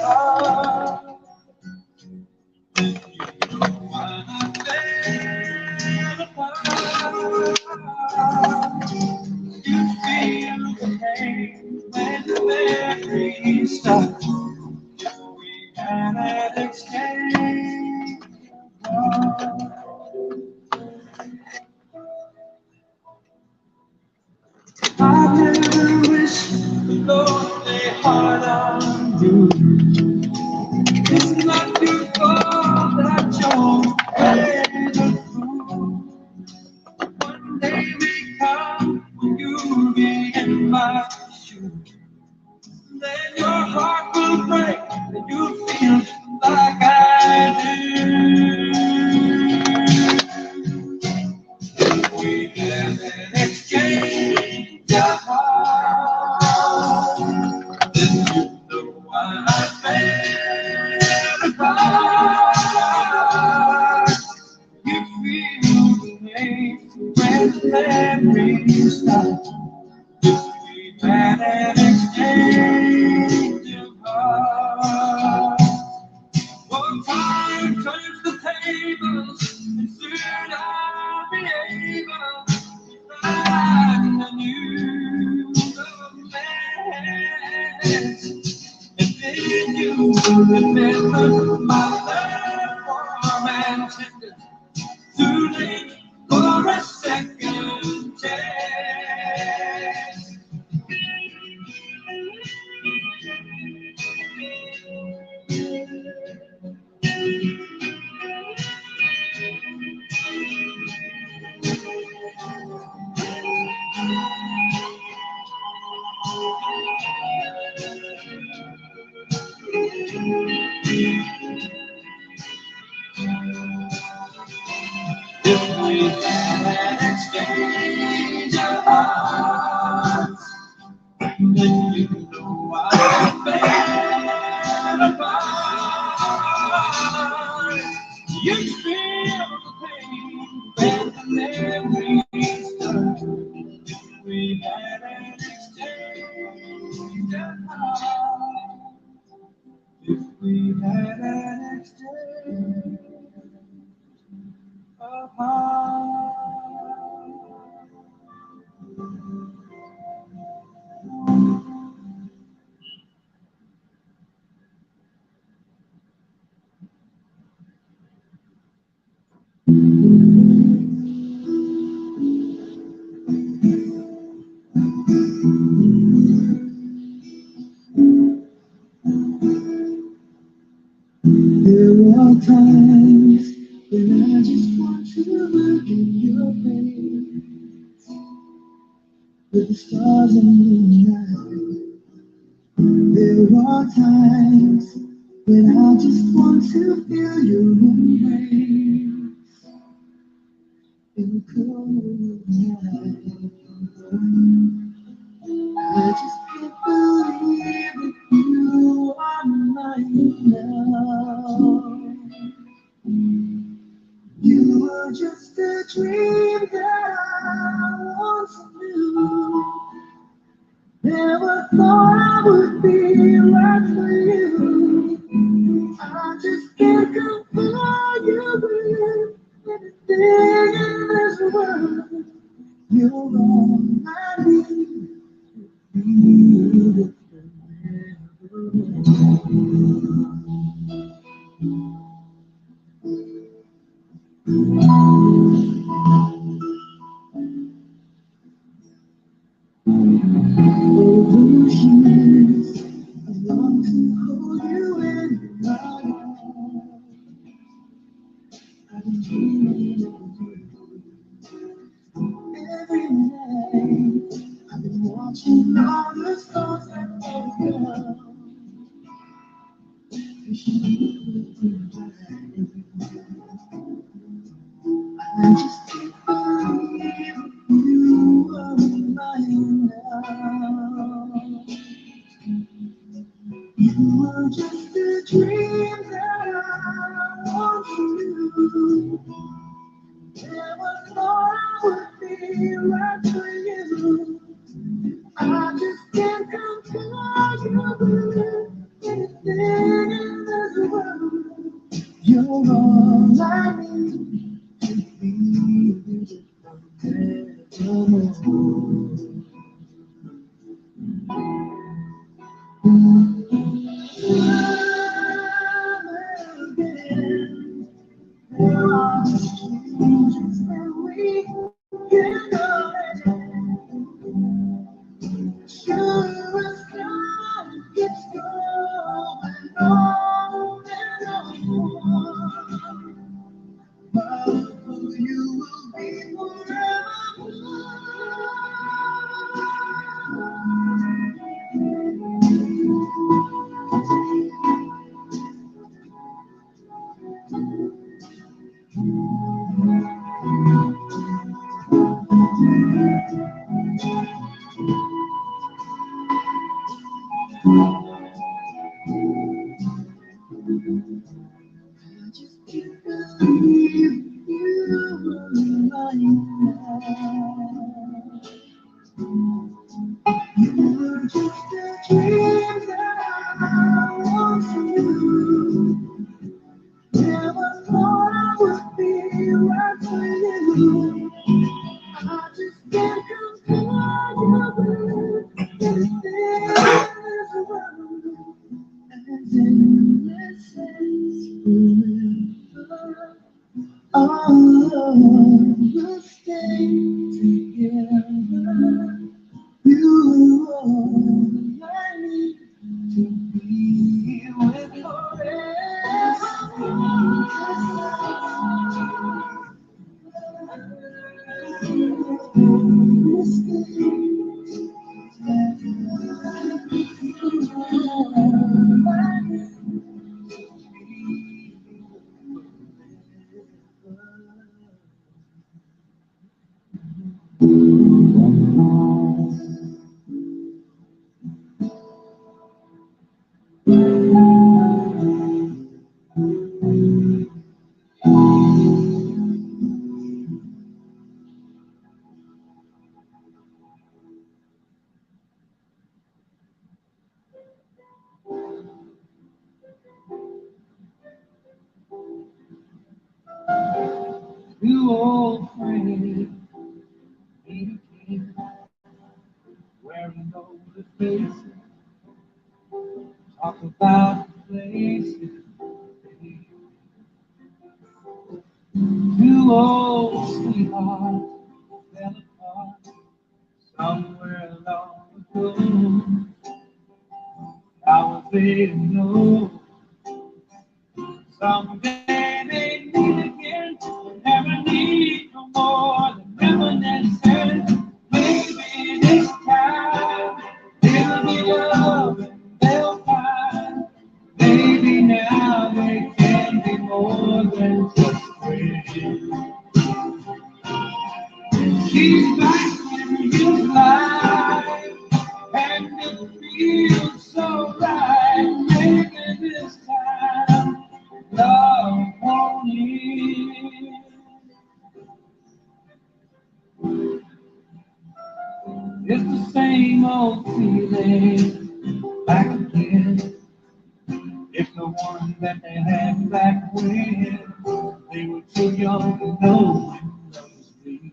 heart. You feel the pain when the memories stop. We had an exchange. I never wish the lonely heart on you. It's not your fault that you're made a fool. One day may come when you'll be in my shoes. Then your heart will break and you'll feel like I do. We had an exchange of hearts. Then you know why I fell apart. You feel the pain when the memories stop. We had an exchange of hearts. One time turns the tables, and soon I'll be able to find a new romance. And then you remember my love warm and tender. Too late for a second chance. If we had an exchange of hearts, then you know I fell apart. You feel the pain when the memories start. If we had an exchange of hearts, if we had an exchange of hearts. There are times when I just want to look in your face with the stars in the night. There are times when I just want to feel your embrace in the cool night. I just can't believe that you are mine now. You were just a dream that I once knew. Never thought I would be right for you. I just can't compare you with anything in this world. You're all I need. Need it illusions. I long to hold you in my arms. I've been dreaming of you every night. I've been watching all the stars that fall down. Wishing you would be mine. I just can't believe you are mine now. You were just a dream that I once knew. Never thought I would be right for you. I just can't compare you with anything You old friend, Peter King, wearing older faces, talk about places. Two old sweethearts fell apart somewhere long ago. How was they to know someday they meet again? Never need no more than reminiscence. Maybe this time they'll be love and they'll find. Maybe now they can be more than just friends. She's back in his life, and it feels so right. Maybe this time love won't end. It's the same old feeling back again. It's the one that they had back when they were too young to know when love was real.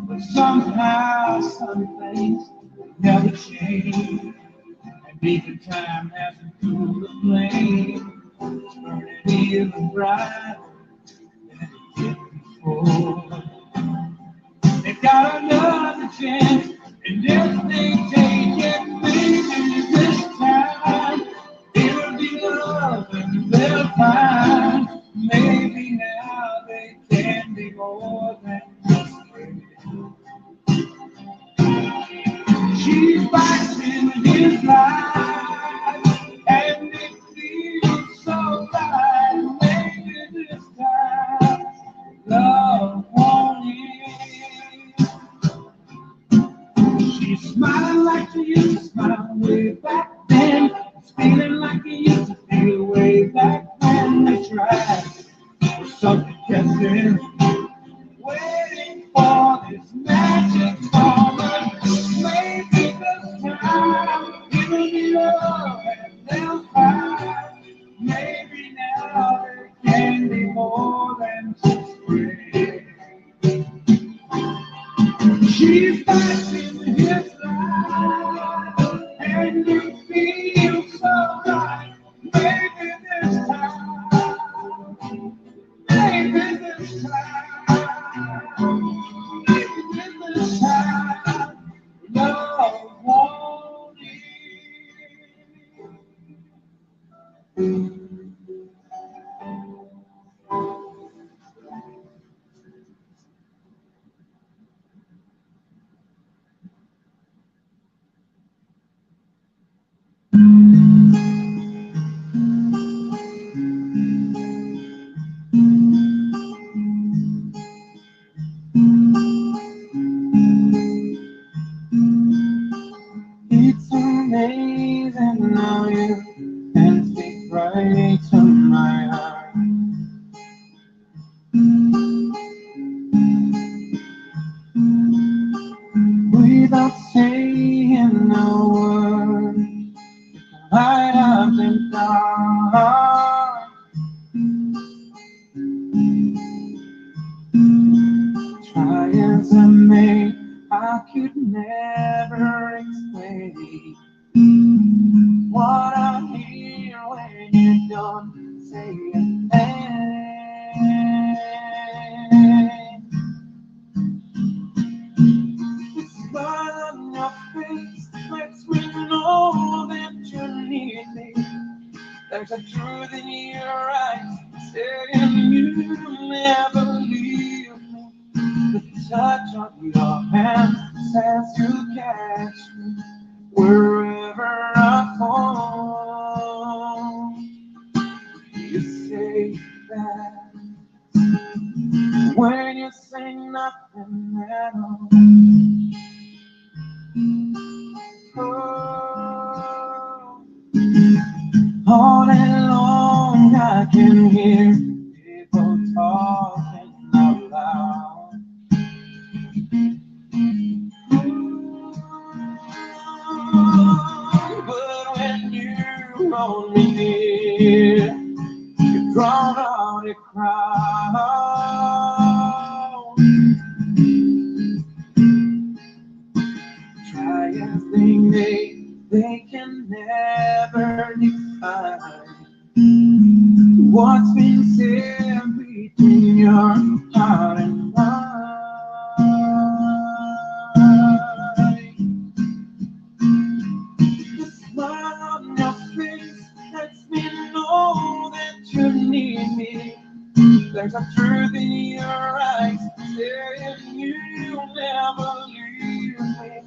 But somehow some things never change, and even time hasn't cooled the flame. It's burning even brighter than it did before. They got another chance, and if they take it, maybe this time it'll be love and they'll find. Maybe now they can be more than just friends. She's back in his life, and it feels so right. Maybe this time love won't end. She's smiling like she used to smile way back then. It's feeling like he used to feel way back when they tried. But something kept him waiting for this magic moment. Maybe this time it'll be love and they'll find. Maybe now It's amazing how you can speak right to my heart. Without saying a word, light up the dark. Try as I may, I could never explain what I hear when you don't say a thing. The smile on your face lets me know that you need me. There's a truth in your eyes saying you never leave me. The touch of your hand says you catch me wherever I fall. You say that when you say nothing at all. Oh, all day long I can hear people talking out loud. But when you hold me near, you drown out a crowd. Try as they may, they can never define what's been said between your heart and mine. The smile on your face lets me know that you need me. There's a truth in your eyes saying you'll never leave me.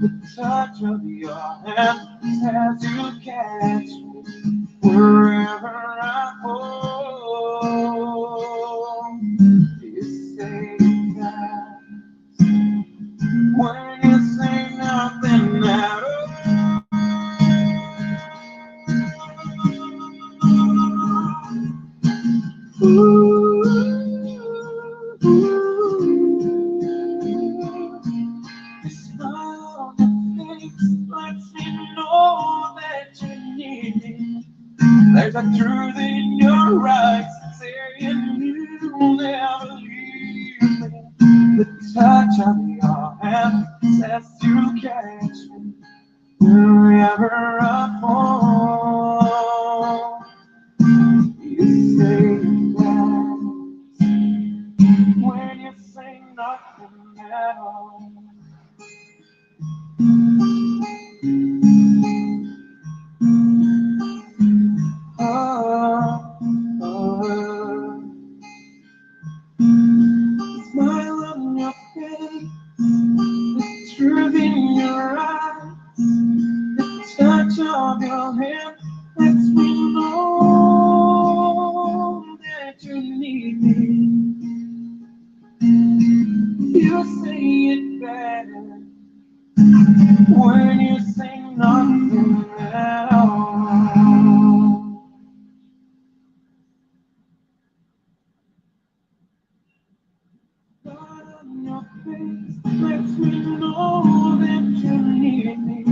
The touch of your hand says you catch me wherever I fall. You say that when you say nothing at all. Ooh, the smile on your face lets me know that you need me. There's a truth in your eyes saying you'll never leave me. The touch of your hand says you catch me wherever I fall. You say that when you say nothing at all. Oh, oh, smile on your face, the truth in your eyes, the touch of your hand lets me know that you need me. You say it better when you say nothing at all. God on your face lets me know that you need me.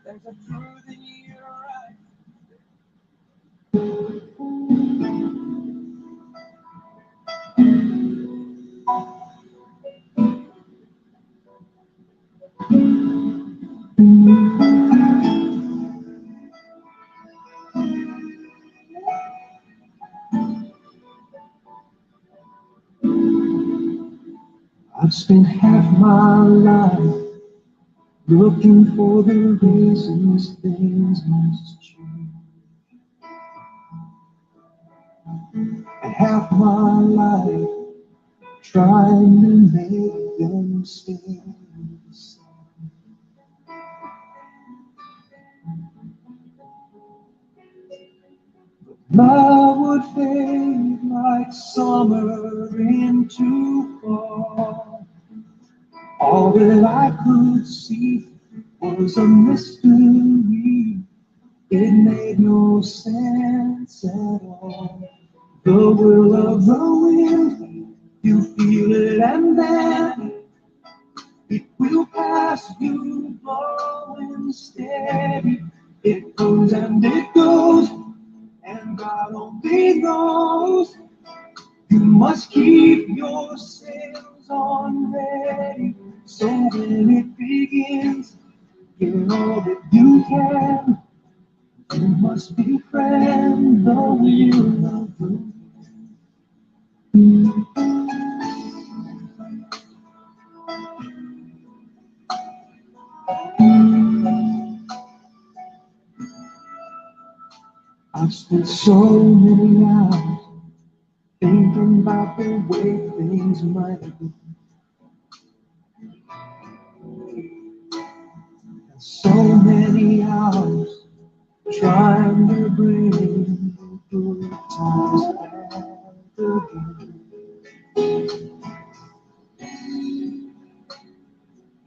There's a truth in your eyes. I've spent half my life looking for the reasons things must change. my life trying to make them stay the same. Love would fade like summer into fall. All that I could see was a mystery. It made no sense at all. The will of the wind, you feel it and then it will pass you blowing steady. It comes and it goes, and God only knows. You must keep your sails on ready, so when it begins, give all that you can. You must befriend the will of the wind. I've spent so many hours thinking about the way things might be. And so many hours trying to bring the good times back again.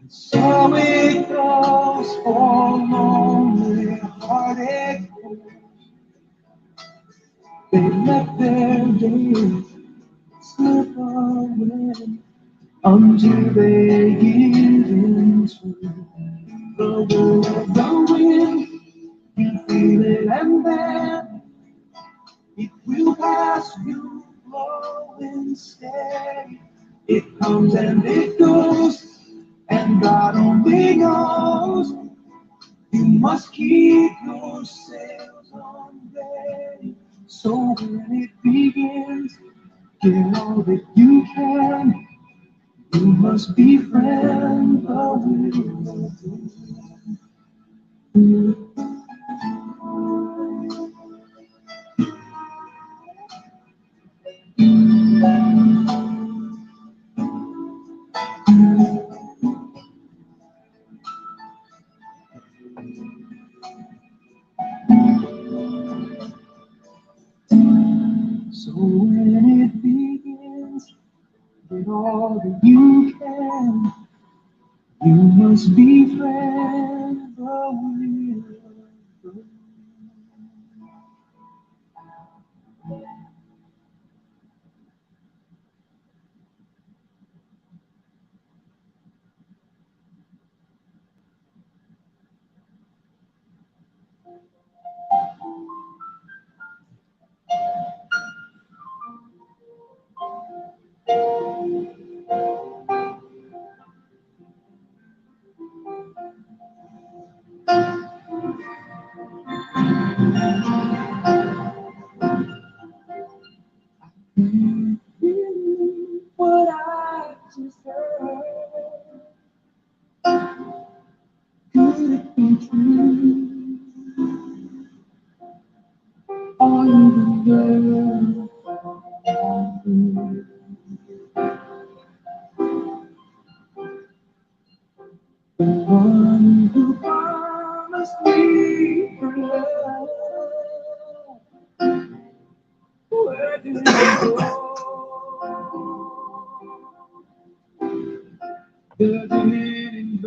And so it goes for lonely heartache. They let their days slip away until they get into the will of the wind. You feel it and then it will pass you blowing steady. It comes and it goes, and God only knows. You must keep your sails on ready, so when it begins, give all that you can. You must befriend the will of the wind. So when it begins, give all that you can. You must befriend the will of the wind. What I just heard, could it be true? Are you the girl? The one who promised me love. Where did it go? Does anybody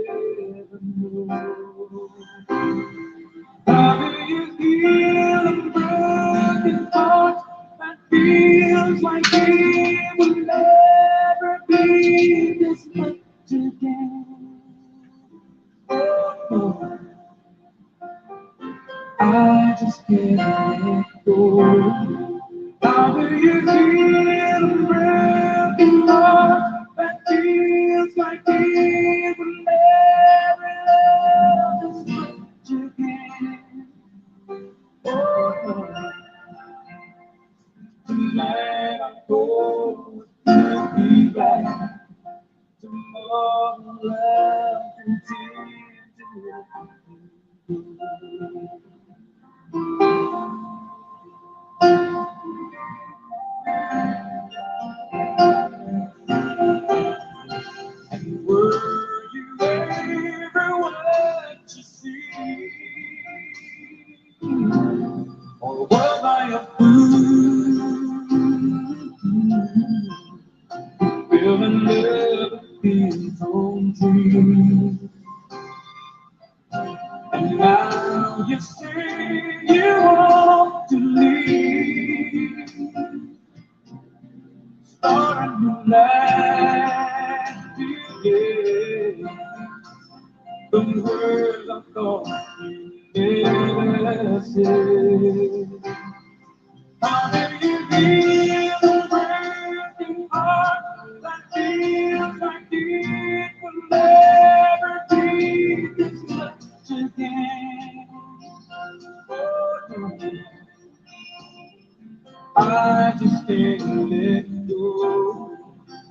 ever know? How do you feel a broken heart that feels like it will never be this much again? Oh, I just can't let go. How do you feel a broken heart that feels like it will never love this much again? Oh, tonight I'm going to be back. Tomorrow I'll continue to world by a fool, building love his own dreams. And now you say you want to leave, start a new life today. The words I thought you never said. How do you feel the breaking heart that feels like it will never be this much again? I just can't let go.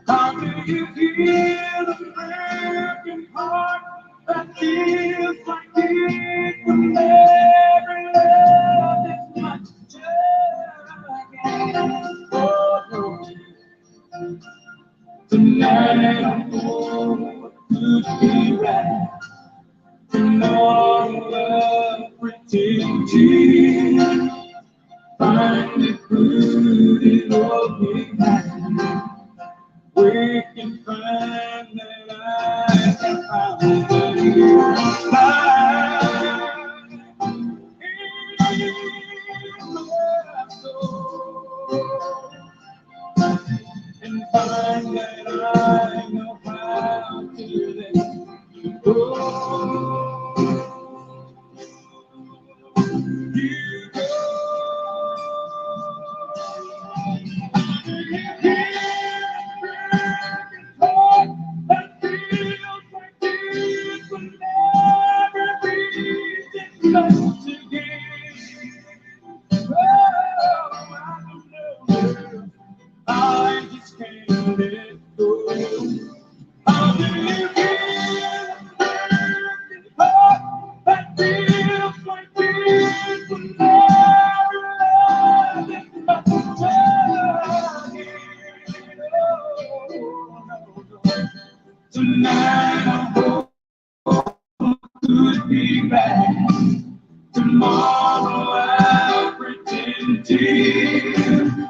How do you feel the breaking heart that feels like it will never love this much again? Oh, no. Tonight I'm going to be right. Tomorrow love pretending. Find it good in all behind. We can find that I can find that you in my soul, and find that I know how to let you go. You I just can't let go. How do you feel the heart that feels like this will never love this much again? Tonight I'm home, could be back. Tomorrow I'll pretend to.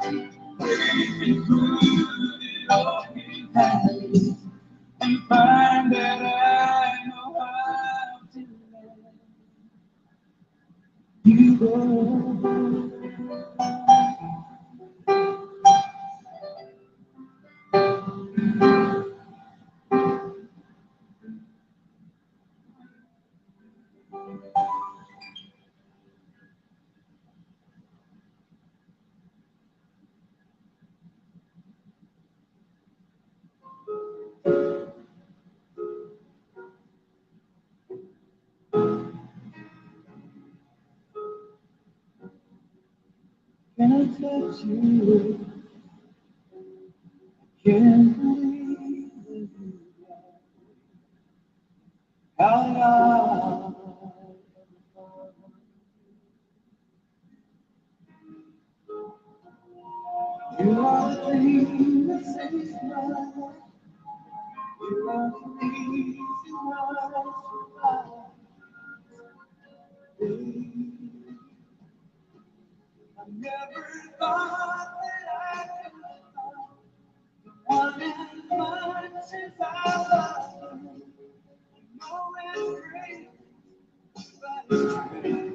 We can put it all behind and find that I know how to let you go. Can I touch you? Can't believe how you are the dream that saves my life. You are the reason why I survive. I never thought that I could love one as much as I love you. I know it's great, but it's great.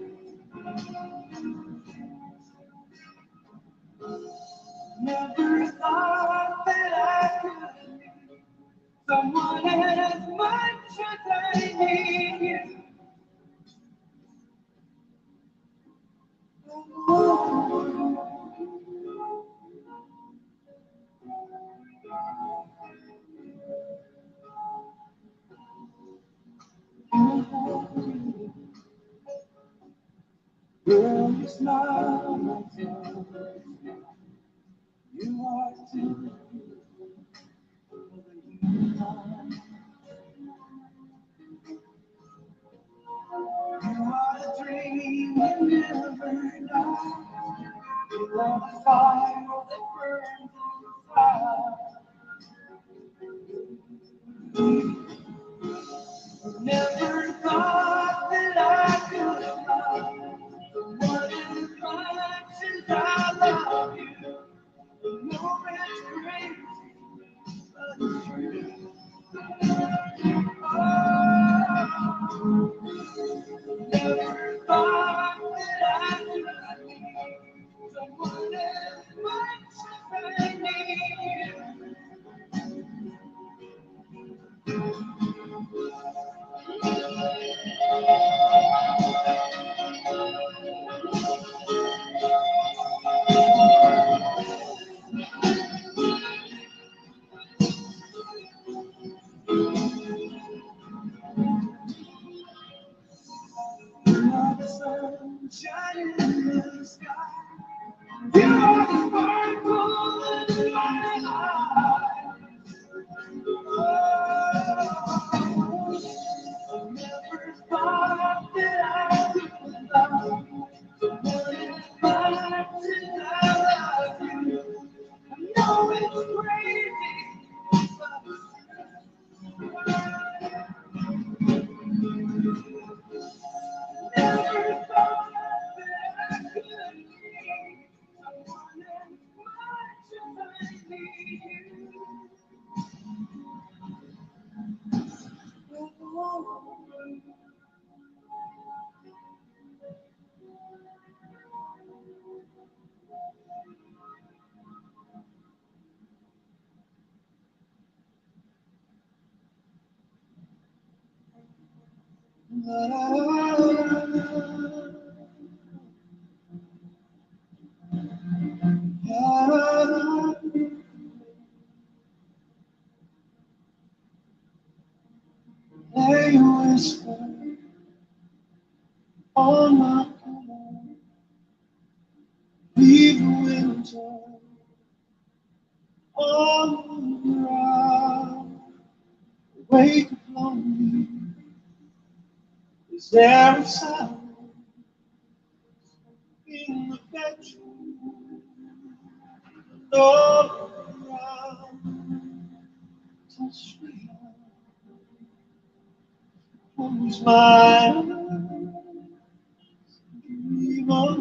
Never thought that I could need someone as much as I need you. Girl, you smile like you are too. You are the dream that never dies. You are the fire that burns inside. Never thought that I could love someone as much shining in the sky. You are the sparkle in my eyes. Oh, I never thought that I would love someone as much as I love you. I know it's crazy, but never thought that I could be someone as much as I need you. They whisper on my pillow, leave the winter on the ground. Wake up lonely, is there a sound in the bedroom? All around, touch me, close my eyes, dream on.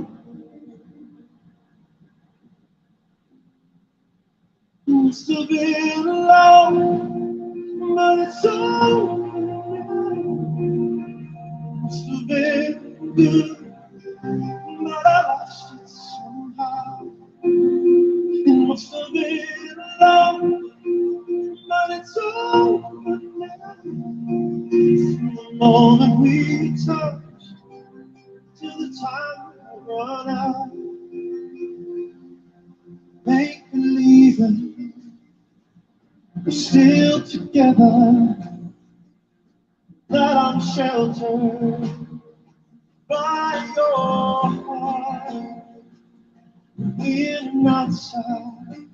Must have been alone, but it's over now. Must have been good, but I lost it somehow. It must have been alone, but it's over now. From the moment we touched till the time we run out, make believing we're still together, that I'm sheltered by your heart. In and outside,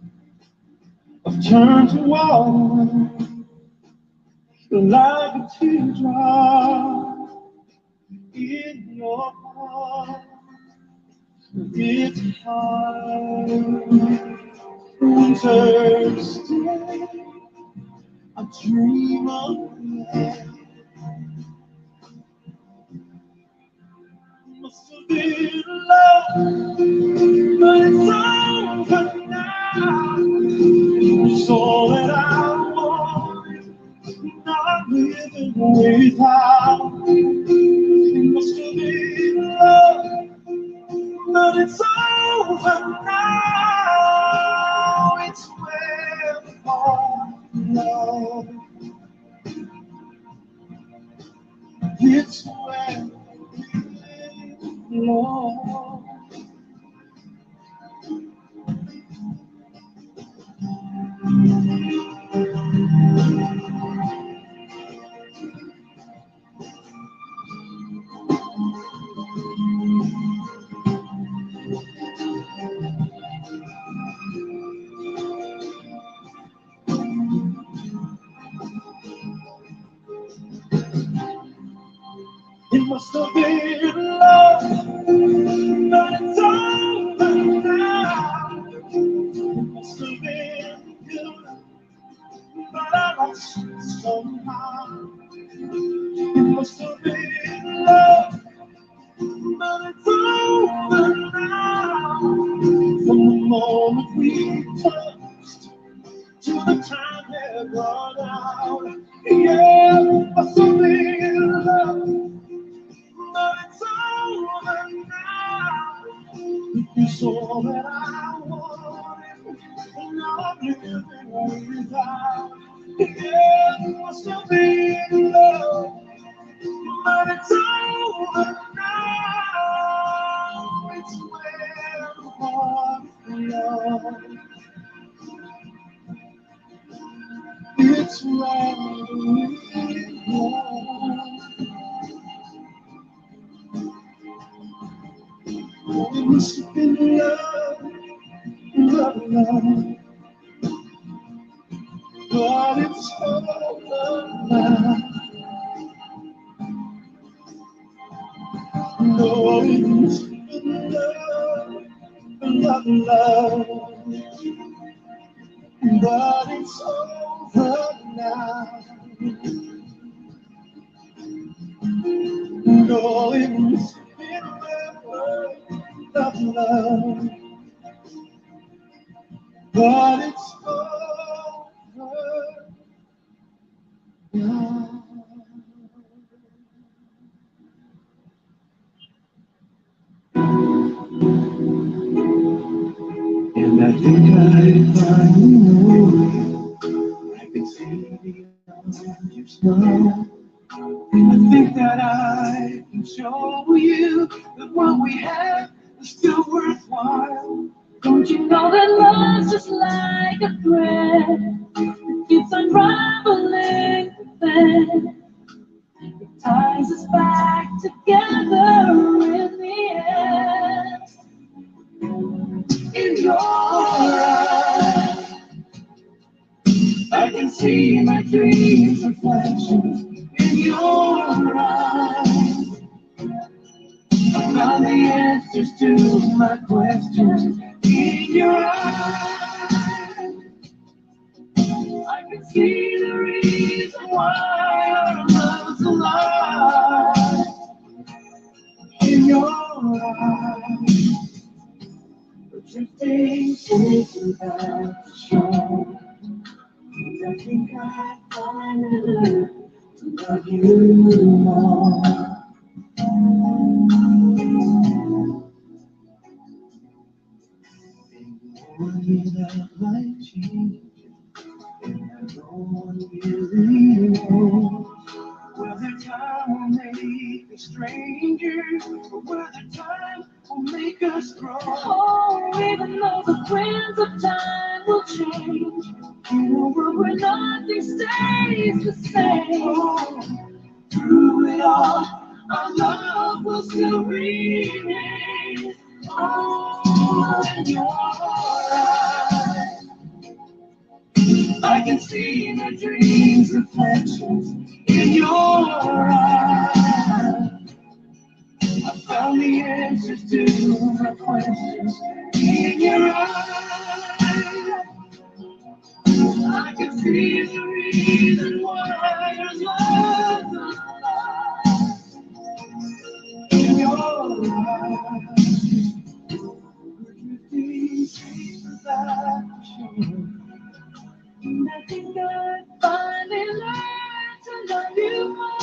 I've turned to water like a teardrop in your heart. It's hard. Winter's day, I dream of you. Must have been love, but it's over now. It's all that I want, not living without. It must have been love, but it's over now. It's where we fall in love. It's where we belong. It must have been love, but it's over now. It must have been good, but I lost it somehow. It must have been love, but it's over now. From the moment we touched till the time had run out. Yeah, it must have been love, but it's over now. It's all that I wanted, and now I'm living without. Yeah, it must have been love, but it's over now. It's where the heart belongs. It's where we belong. Worship in love, love, love. But it's over now. No, it's in love, love, love. But it's over now. No, it's in love, love, love. But it's over now. And I think I finally know. I can see beyond your smile. I think that I can show you that what we have is still worthwhile. Don't you know that love's just like a thread? It keeps unraveling the thread. It ties us back together in the end. In your eyes, I can see my dreams reflections. In your eyes, I found the answers to my questions. In your eyes, I can see the reason why our love's alive. In your eyes, the drifting chasing back to shore. And I think I finally learned to love you more. Without life changing, and I don't really know whether time will make us strangers or whether time will make us grow. Oh, even though the winds of time will change, in a world where nothing stays the same. Oh, through it all, our love will still remain. Oh, in your eyes, I can see my dreams reflections. In your eyes, I found the answers to my questions. In your eyes, I can see the reason why our love's alive. In your eyes, we're drifting deeper than the shore. And I think I finally learned to love you more.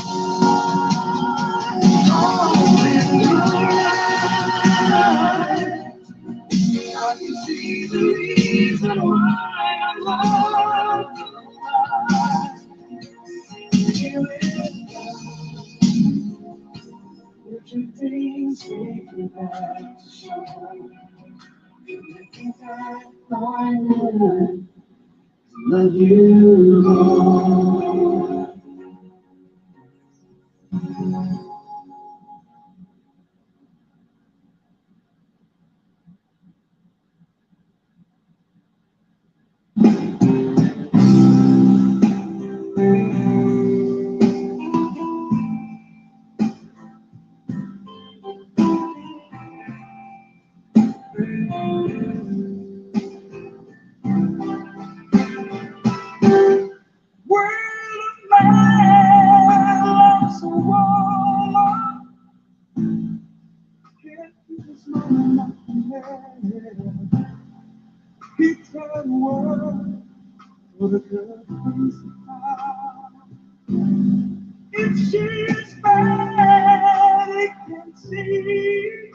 Oh, in your eyes, I can see the reason why our love's alive. We're drifting safely back to shore. And I think I finally learned to love you more. Word of mouth, so warm. Can't keep this moment up in there. Keep trying to work for the good things to come. If she's bad, it can see.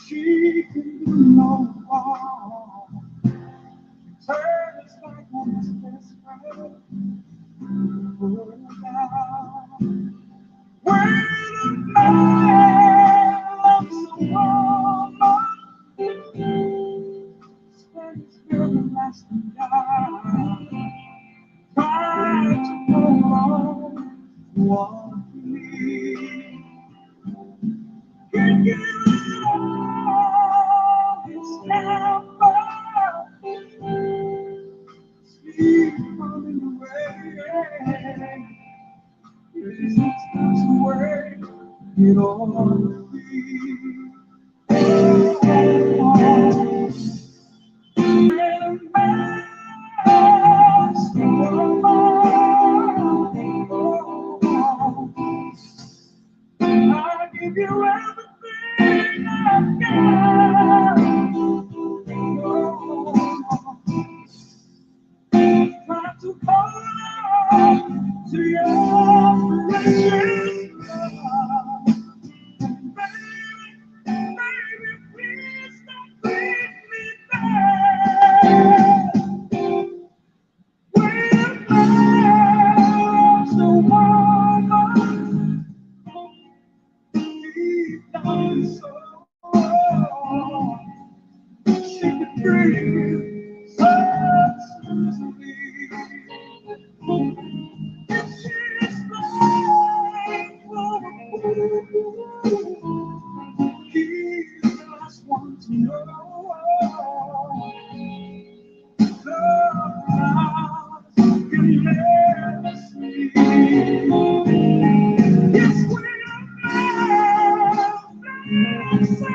She can do no harm. Turn his back on his best friend. Word of mouth. Word of mouth, so warm. Spend his everlasting God. Try to hold on. It all I give you everything I've got. Try to hold on to your precious love. Baby, please don't leave me there. When I'm so warm, deep down so she could breathe so easily. And she's like, he's the last one to know. Love can never sleep. Yes, when I'm so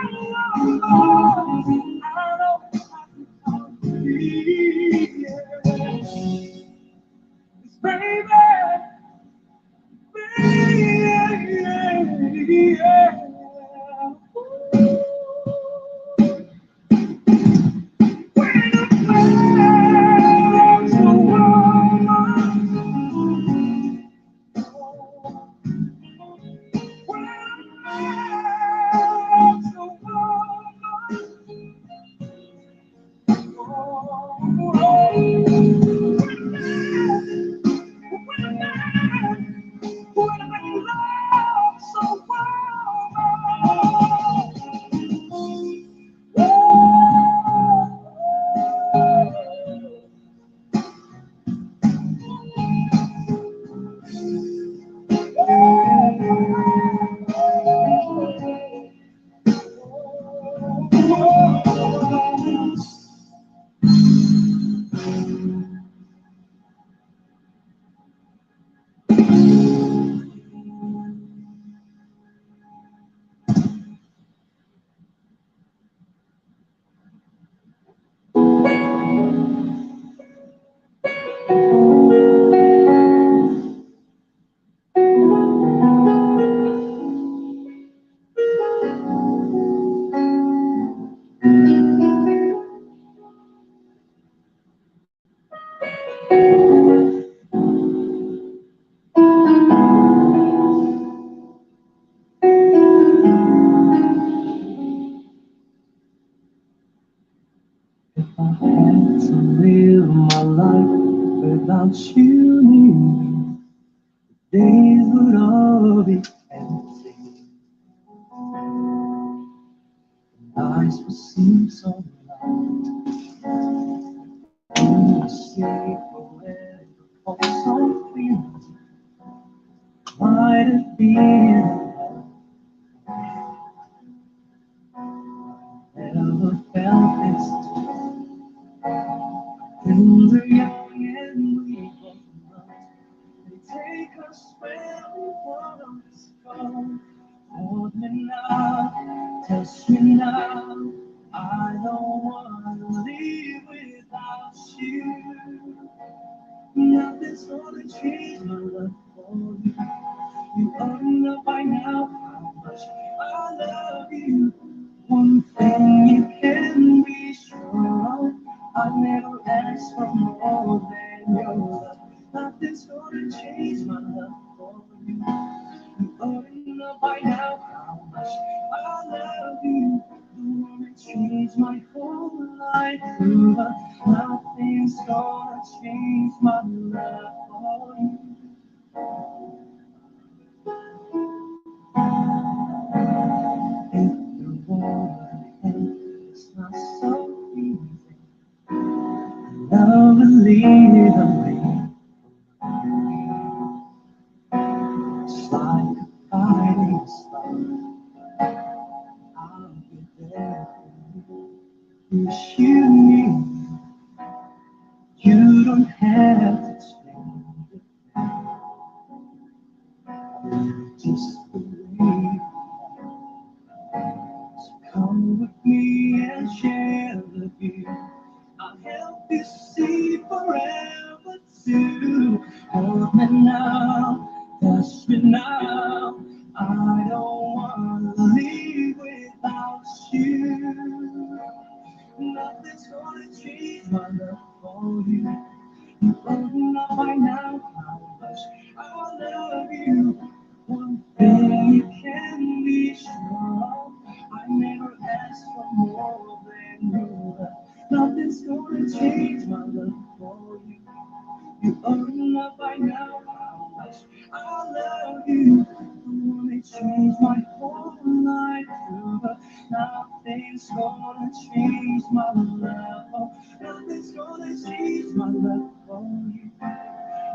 alone, I don't have to be. Baby, if I had to live my life without you, days would all be empty. Eyes would seem so light. You would stay forever, oh so clean. Might have been never felt this when we're young and we both love. They take us where we want us to go. Hold me now, touch me now. I don't wanna leave without you. Nothing's gonna change my love for you. You already know by now how much I love you. One thing you can be sure of, I never ask for more than your love. Nothing's gonna change my love for you. You already know by now how much I love you. You wanna change my whole life through, but nothing's gonna change my love for you. If the war ends, it's not so easy. Love will lead the way. It's like a fighting star. If you need, you don't have to explain. Just believe. So come with me and share the view. I'll help you see forever too. Hold me now, touch me now. I don't wanna leave without you. Nothing's gonna change my love for you. You don't know by now how much I love you. One thing you can be sure of, I never asked for more than your love. Nothing's gonna change my love for you. You don't know by now how much I love you. I wanna change my whole life through, but nothing's gonna change my love. Oh, nothing's gonna change my love for you.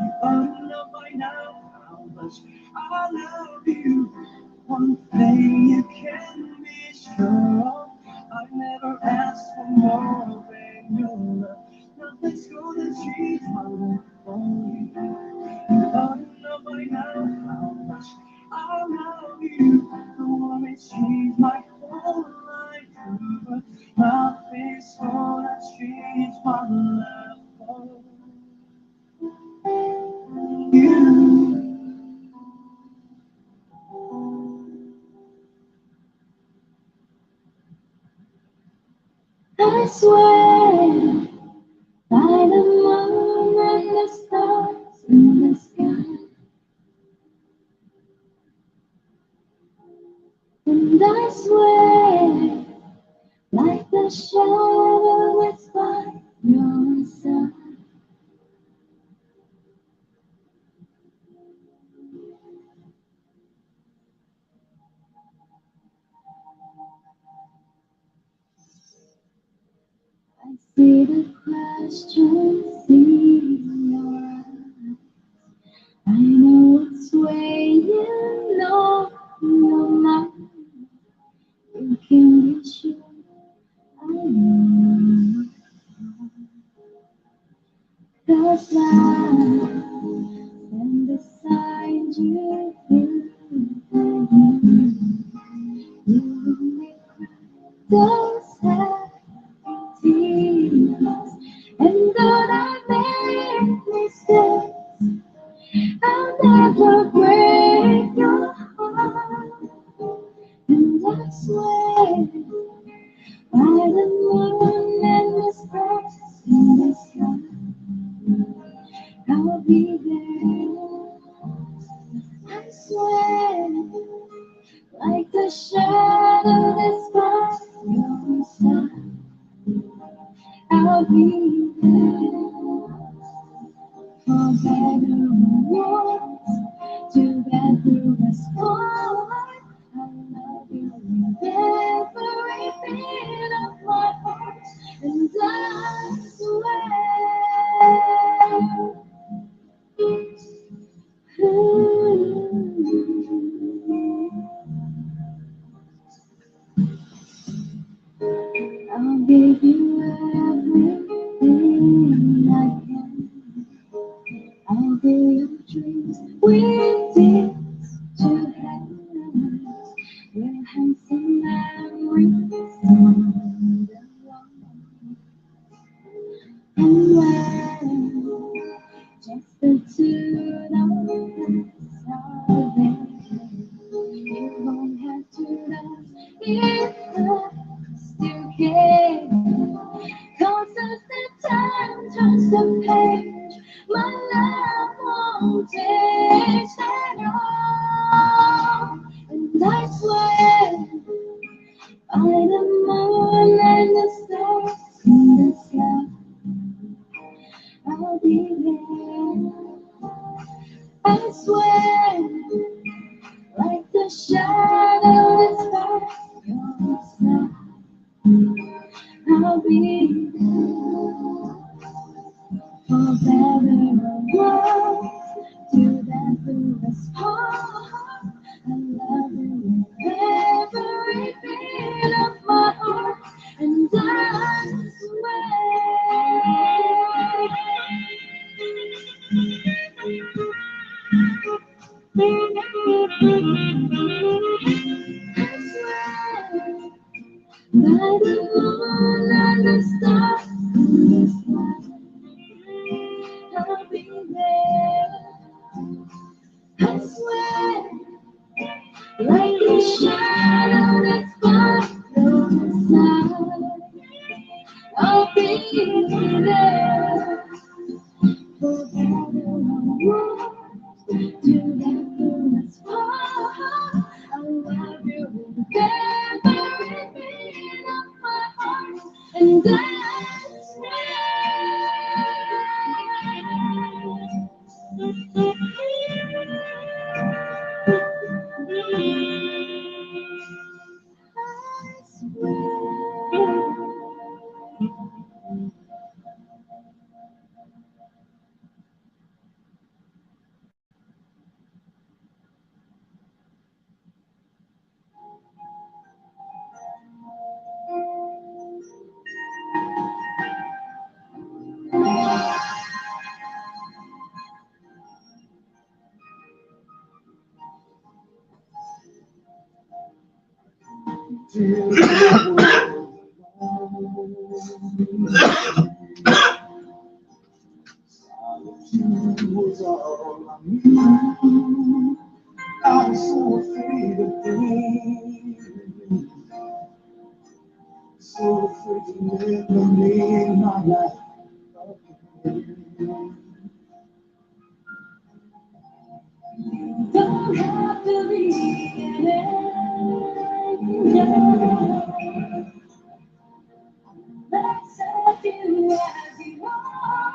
You don't know by now how much I love you. One thing you can be sure of, I never asked for more than your love. Nothing's gonna change my love for you. You don't know by now how much I love you. I wanna change my whole life through, but nothing's gonna change my love for you. I swear by the moon and the stars in the sky, and I swear like the shadow that's by your side. I see the questions in your eyes. I know what's weighing on your mind. You can be sure I know. 'Cause I stand beside you, you make those happy tears. And though I make mistakes, I'll never break your heart. And I swear by the moon and the stars in the sky, I'll be there. I swear, like the shadow that's by your side, I'll be there. For better or worse, together as one. I love you with every beat of my heart, and I swear. I'll give you everything I can. I'll be your dreams with it to hands. Your handsome memories on the wall. And when just the two of us are there, you won't have to love if I still care. 'Cause as the time turns the page, my love won't change at all. And I swear by the moon and the stars in the sky, I'll be there. I swear, like the shadow that's by your side, I'll be there. For better or worse, together as part. I love you with every beat of my By the moon and the stars in the sky, I'll be there. I swear, like a shadow that's follows the sun, I'll be there. Forever together as far. I love you in every beat of my heart, and that's was all I knew. I'm so afraid of being, so afraid to never make my life again. don't have to leave it. Accept you as you are.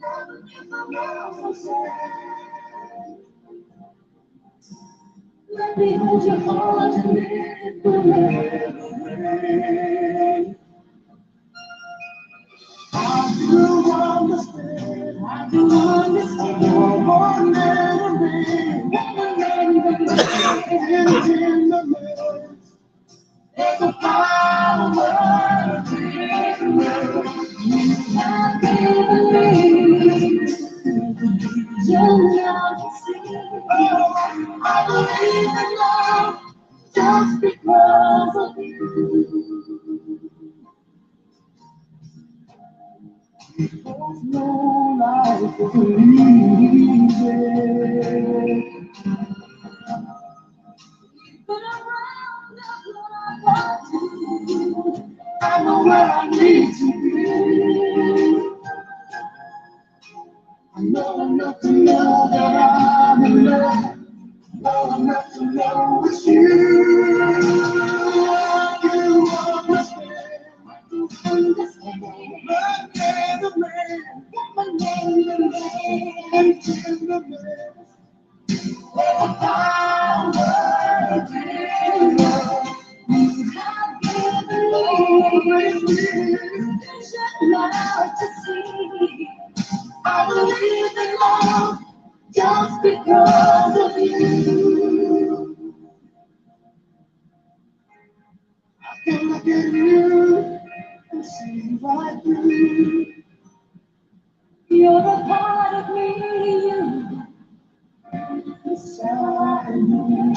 Never give my mouth say. Let me hold your heart and live forever. I do understand, I do understand. No more memories, in the midst. There's a power in I believe you'll never see. I believe in love just because of you. There's no life to easy. But around that's what I want to do. I know where I need to be. I know enough to know that I'm in love. Know enough to know it's you. You understand. Understand. My man, the man, My name, the man. and in the man. Power in love. You have given me vision now to see. I believe in love just because of you. I can look at you and see right through you. You're a part of me, you Inside me.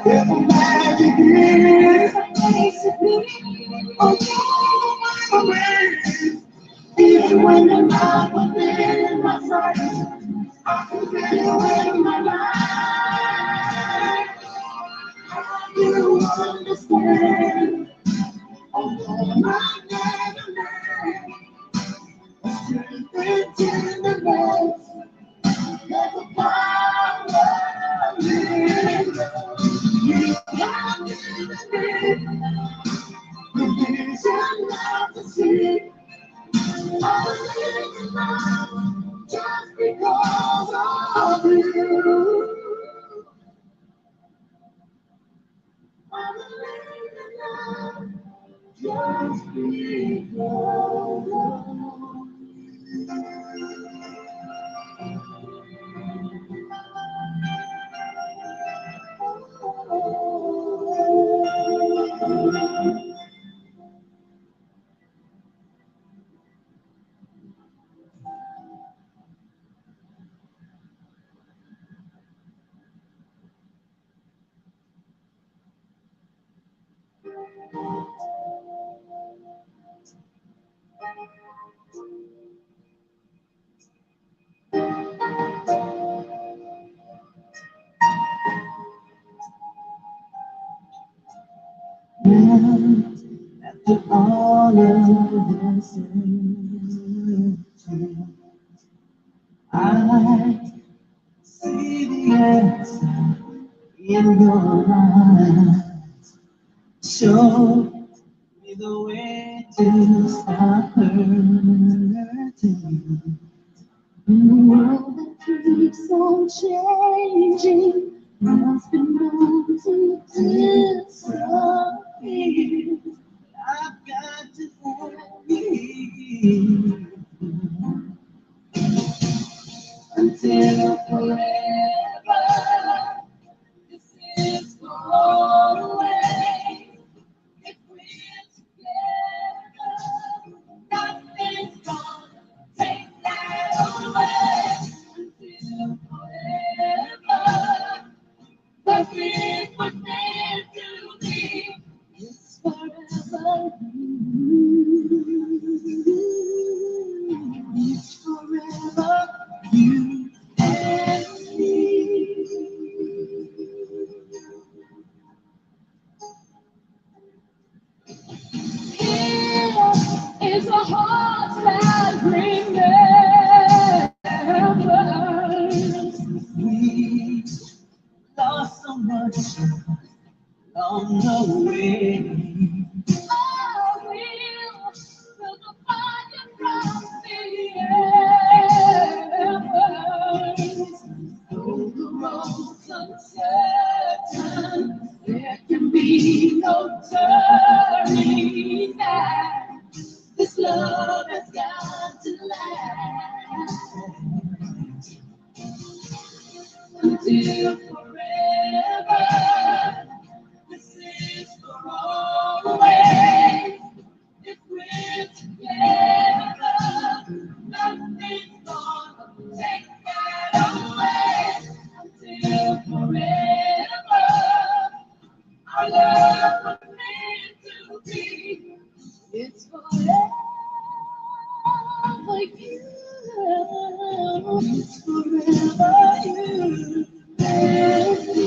There's a magic in place of me. oh, memories. Even when you're not within my sight, I can feel you in my life. You understand. Although my name is tenderness, there's a power in love. You have given me the vision not to see. I believe in love just because of you. I believe in love just because of you. After all of the searching, I see the answer in your eyes. Show me the way to stop hurting. In a world that keeps on changing, must be known to disappear. I've got to have you until forever. This is for always. If we're together, nothing's gonna take that away. Until forever, cause it was meant to be. It's forever you. It's forever you and me. Here is a heart that remembers. We lost so much along the way. I will build a fire from the embers. Though the road's uncertain, there can be no turning back. This love has got to last until forever. This is for always. If we're together, nothing's gonna take that away. Until forever, our love was meant to be. It's forever you. It's forever you and me.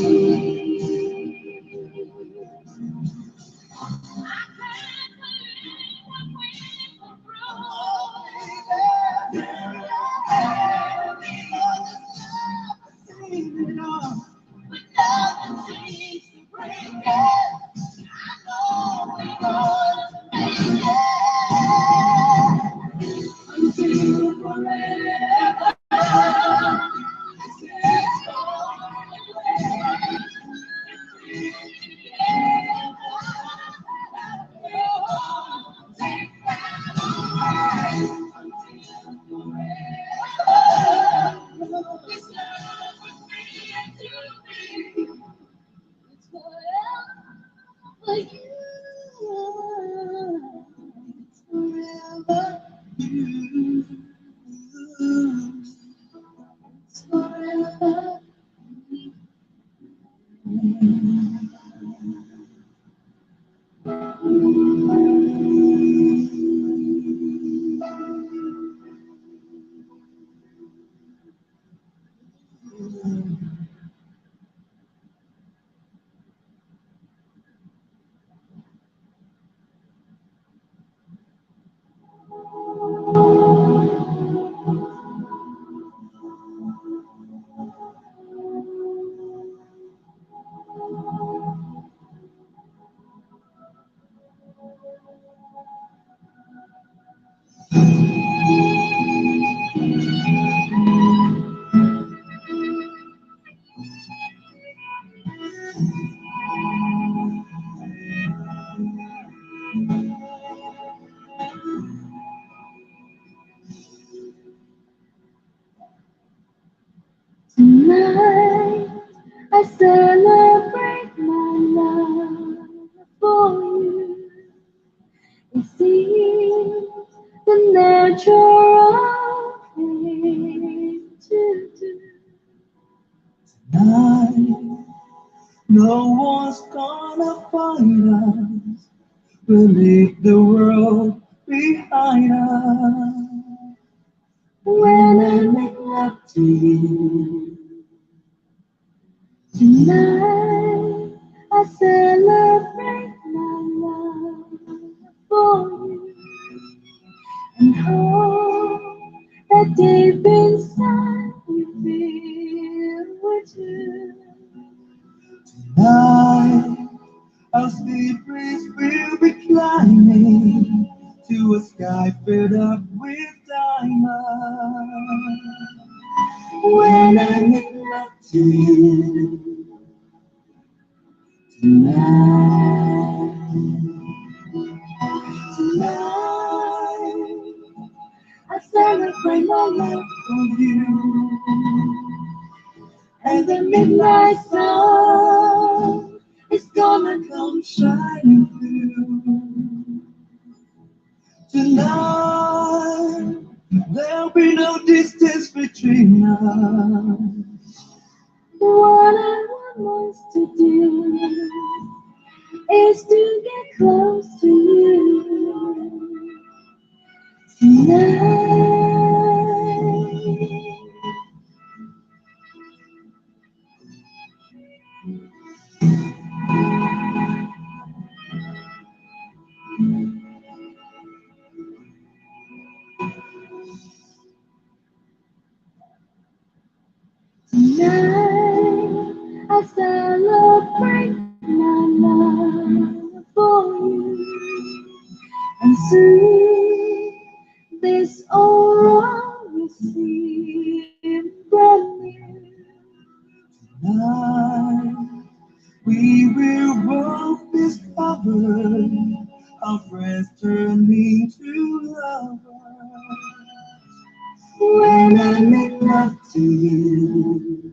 Tonight, I celebrate my love for you. It seems the natural thing to do. Tonight, no one's gonna find us we'll leave the world behind us. When I make love to you tonight, I celebrate my love for you and hope that deep inside you feel with you. Tonight, our sleep breeze will be climbing to a sky filled up with diamonds. When I make love to you tonight, tonight, I celebrate my love for you, and the midnight sun is gonna come shining through. Tonight, there'll be no distance between us. What I want most to do is to get close to you tonight. Tonight, I celebrate my love for you and see this old world will seem brand new. Tonight, we will both discover our friends turning to lovers. When I make love to you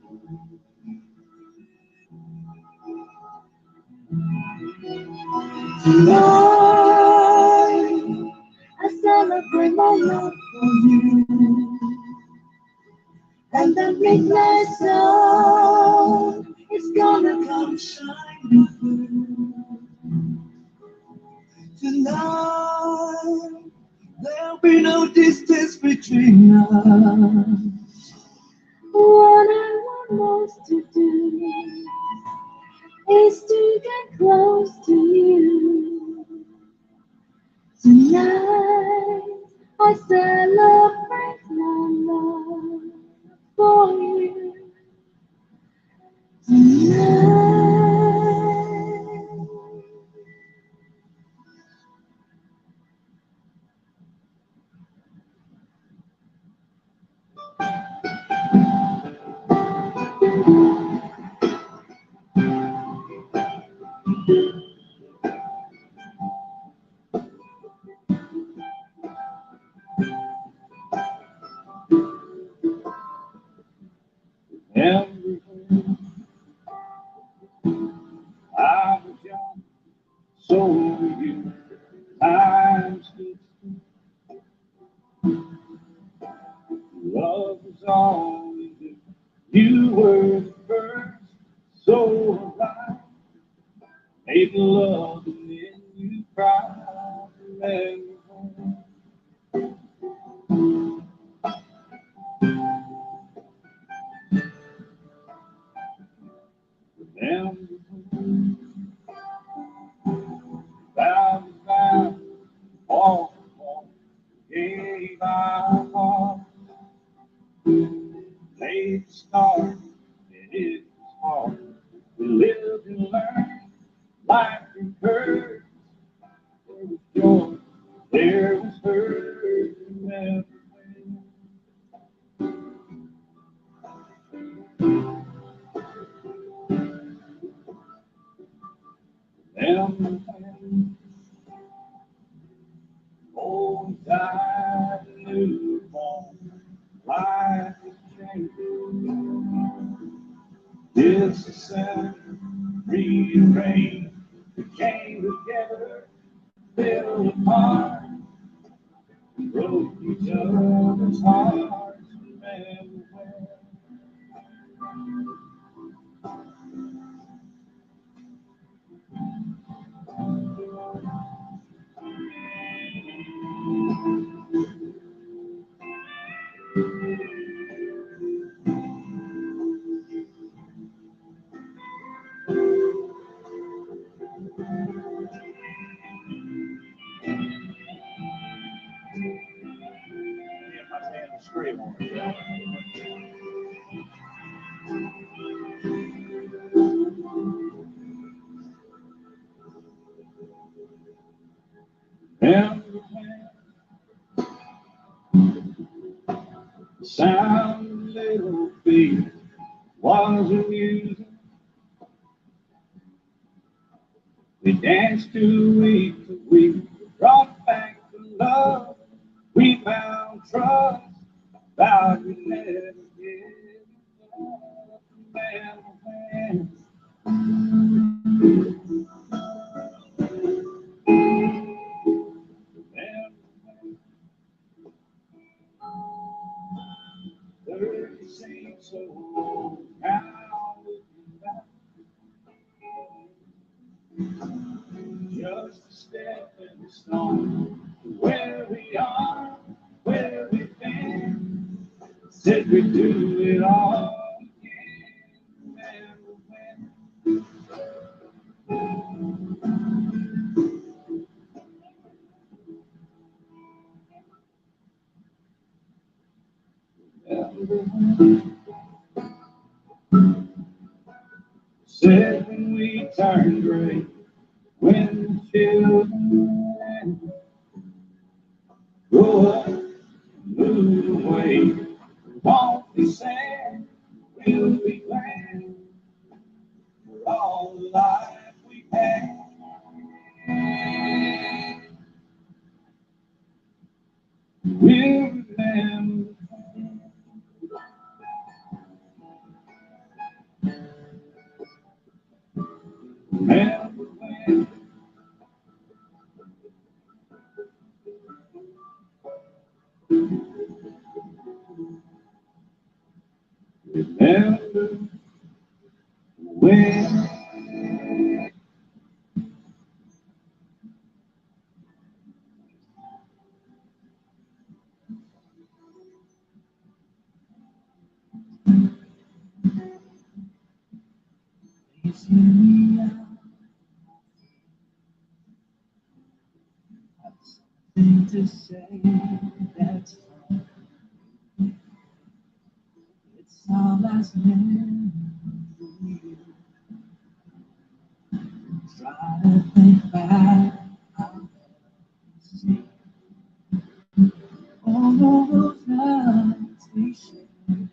tonight, I celebrate my love for you, and the midnight sun is gonna come shining through. Tonight, there'll be no distance between us. What I want most to do is to get close to you tonight. I celebrate my love for you tonight. And I was young, so were you. Time stood still. Love was all we knew. You were the first, so alive. Made love and then you cried. Remember, vow to vow, walk to walk, gave our heart. Made the start, and it was hard. We lived and learned, life recurred. There was joy, there was hurt, remember when old time newborn, life is changing. It's a sin, rearranged. We came together, fell apart, broke each other's hearts. Remember sound of little feet was amusing. We danced to week, brought back the love. We found trust, vowed we'd never give up. Man, Thirty seems so old now, looking back, just a stepping stone to where we are, where we've been. Said we'd do it all again. Remember when? Said when we turned gray, when the children grow up, move away, we won't be sad, we'll be glad for all the life we've had. We'll remember, remember when, remember when. Please hear me out. I've something to say that's fine. It's our last memory. Try to think back. I'll see all of those nights we shared,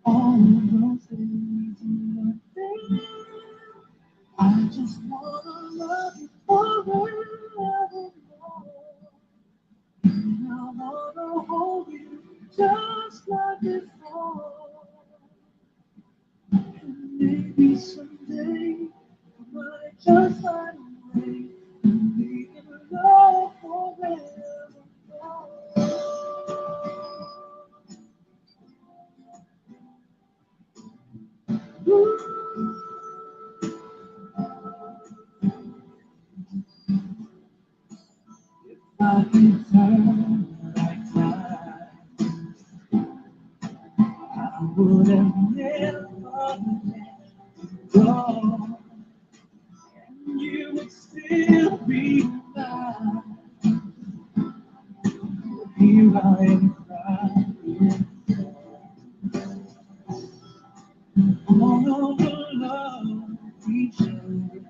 all of those days in the day. I just wanna love you forevermore. And I wanna hold you just like before. And maybe someday I might just find a way and we can love forevermore. Ooh. If I could turn back time, I would have never let go. And you would still be mine. Here I am crying. All of the love we shared,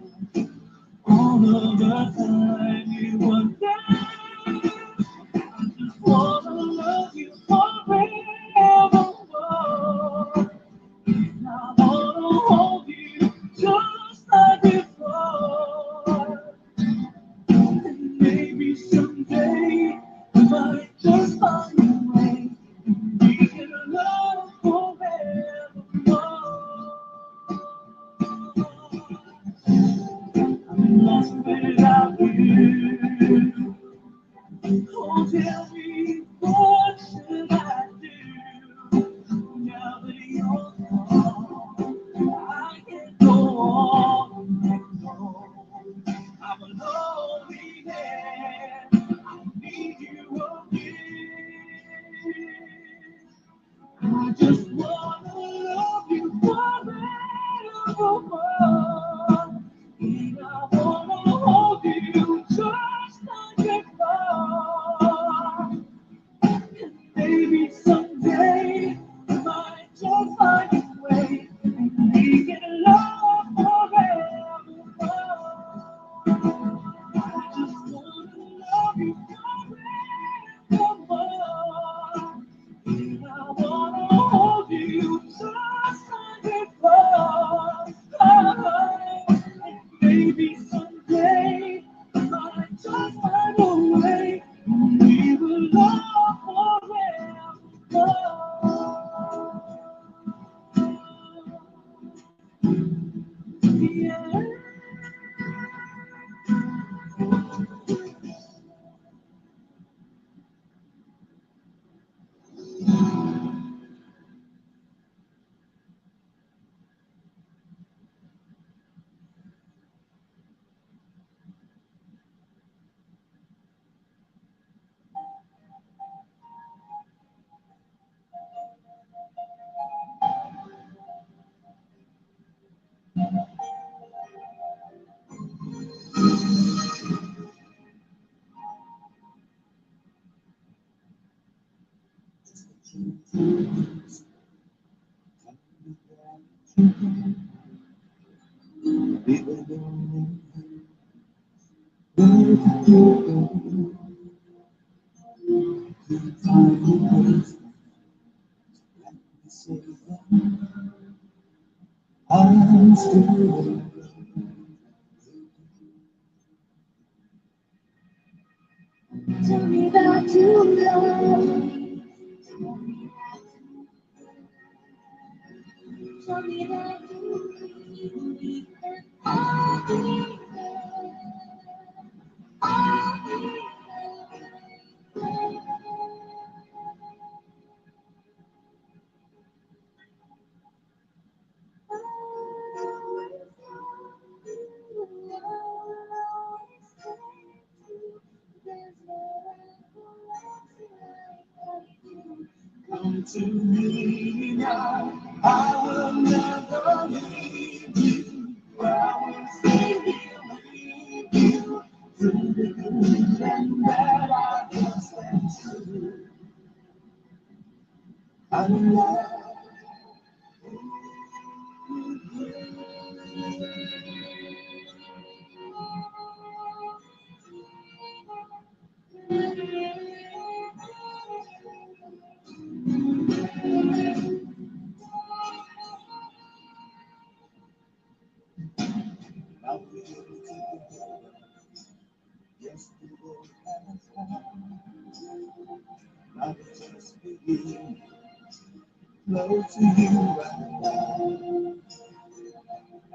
all of the time you were there. I just wanna love you forevermore. And I wanna hold you just like before. And maybe someday we might just find a way and we can love forevermore. I'm lost without you. Oh, tell me, what should I do now that you're gone? I can't go on and on. I'm a lonely man. I need you again. I just wanna love you forevermore. And I wanna hold you just maybe someday I might just find a way. We will love forever. Yeah. I'm still tell me that you love me. Tell me that you need me. And I'll be there. I'll be there. Come to me now, I will never leave you. I will stay here with you through the good and bad. I will stand true. I love I will together. Yesterday has come. I will just begin close to you right now.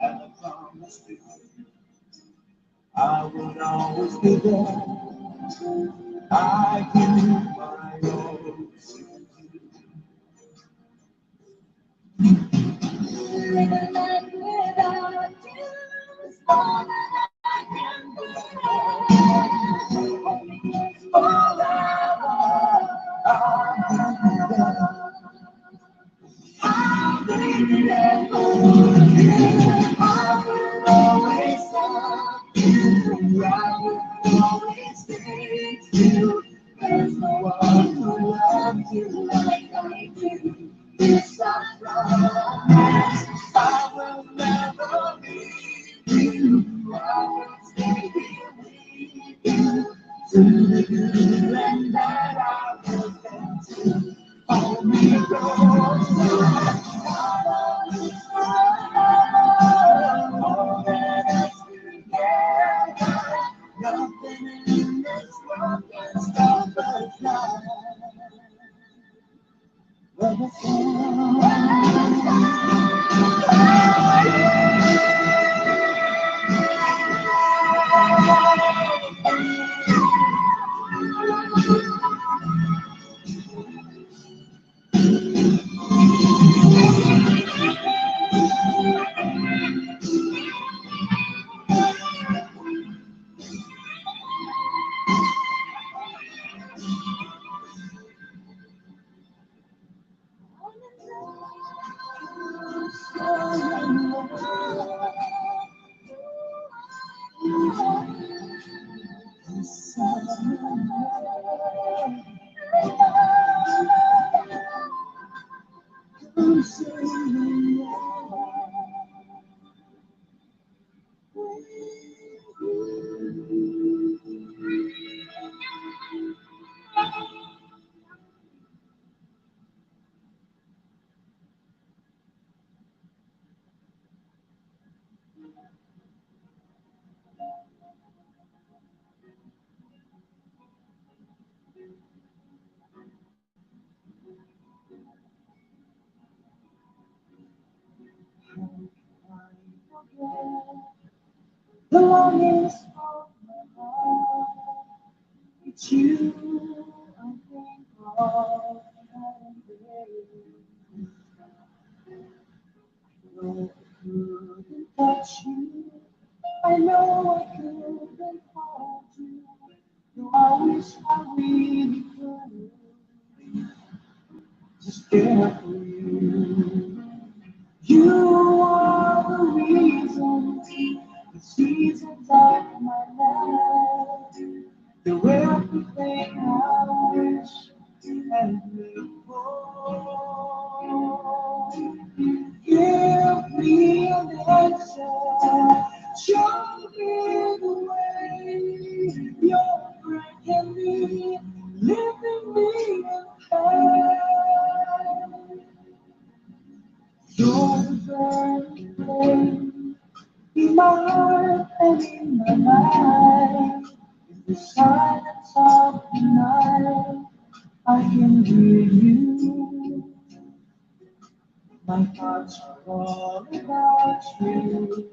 And I promise you, I will always be there. I give you my all. Living life without you is all that I can do. Forever, I'll be there. I'll be there for you. I will always love you. I will always stay true. There's no one who loves you like I do. It's a promise. I will never leave you. I will stay here with you. Through the good and bad, I will stand true. Hold me closer. More than us together. Nothing in this world can stop us now. Love is The longings of my heart, it's you I think of every day. I know I couldn't touch you, I know I couldn't hold you, though I wish I really could. Just care for you. You are the reason, the seasons of my life. You're everything I wish and live for. Give me an answer, show me the way. You're breaking me, living me in pain. You're the burning flame in my heart and in my mind. In the silence of the night, I can hear you. My thoughts are all about you.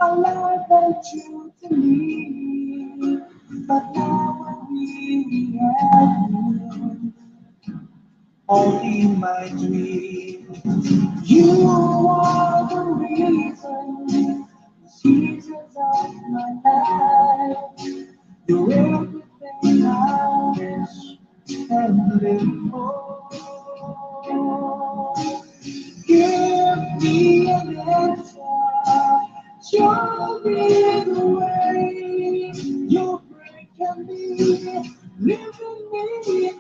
I love that you to me, but now I really have you. Only my dreams. You are the reason, the seasons of my life. You're everything I wish and live for. Give me an answer, show me the way. You're breaking me, living me in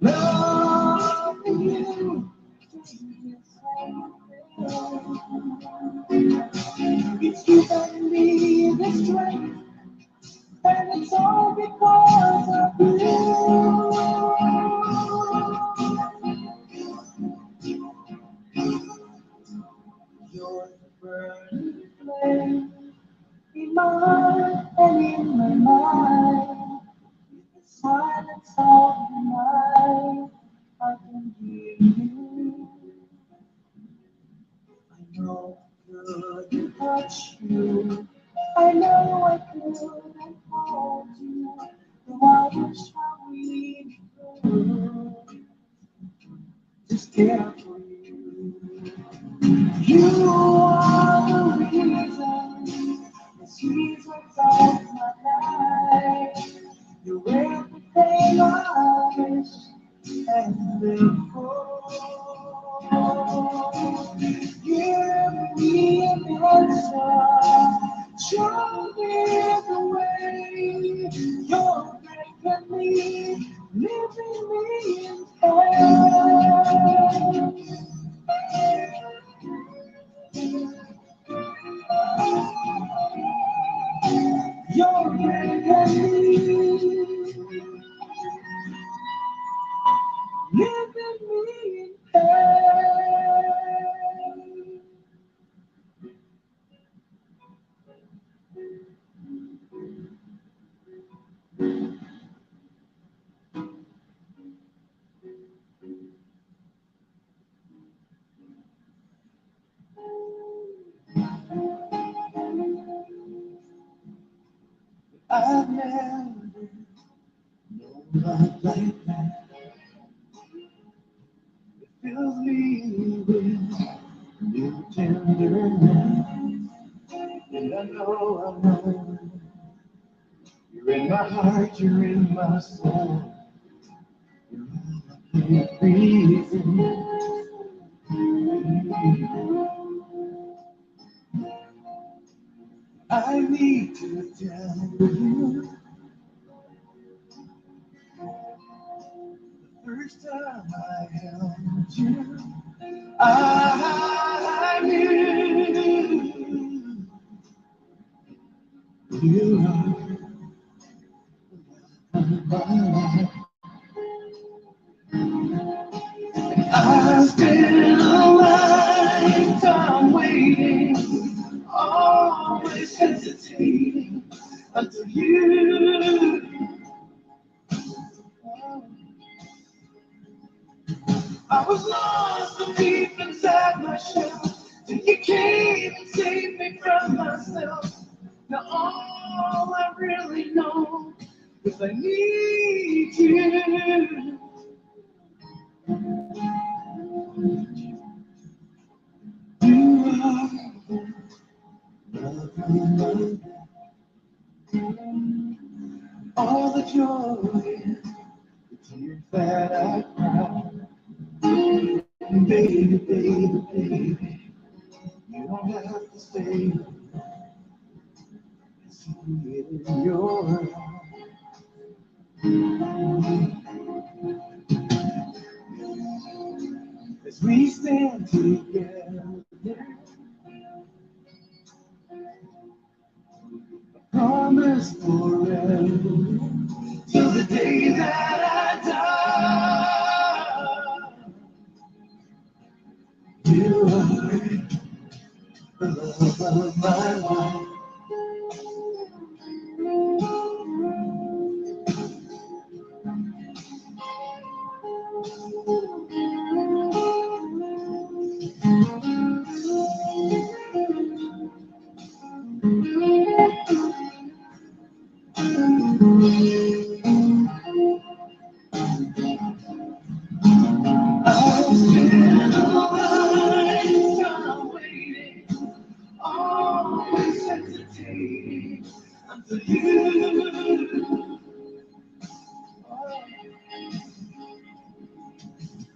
loving you. It's given me the strength, and it's all because of you. You're the burning flame in my heart and in my mind. In the silence of the night, I can hear you. I know I couldn't touch you. I know I couldn't hold you. Though I wish I really could. Just care for you. You are the reason, the seasons of my life. You're everything I wish and live for. Give me an answer, show me the way. You're making me, living me in pain. You're making me, living me in pain. I've never known love like that. It fills me with new tenderness. And I know you're in my heart, you're in my soul. You're all I can't breathe. I need to tell you, the first time I held you, I knew You are my life. I've been a lifetime waiting, always hesitating until you. I was lost so deep inside my shell till you came and saved me from myself. Now all I really know is I need you. You are love, all the joy, the tears that I cry. Baby, baby, baby, you don't have to stay. I see it in your eyes. As we stand together, promise forever, till the day that I die. You are the love of my life. I've been a lifetime waiting, always hesitating until you.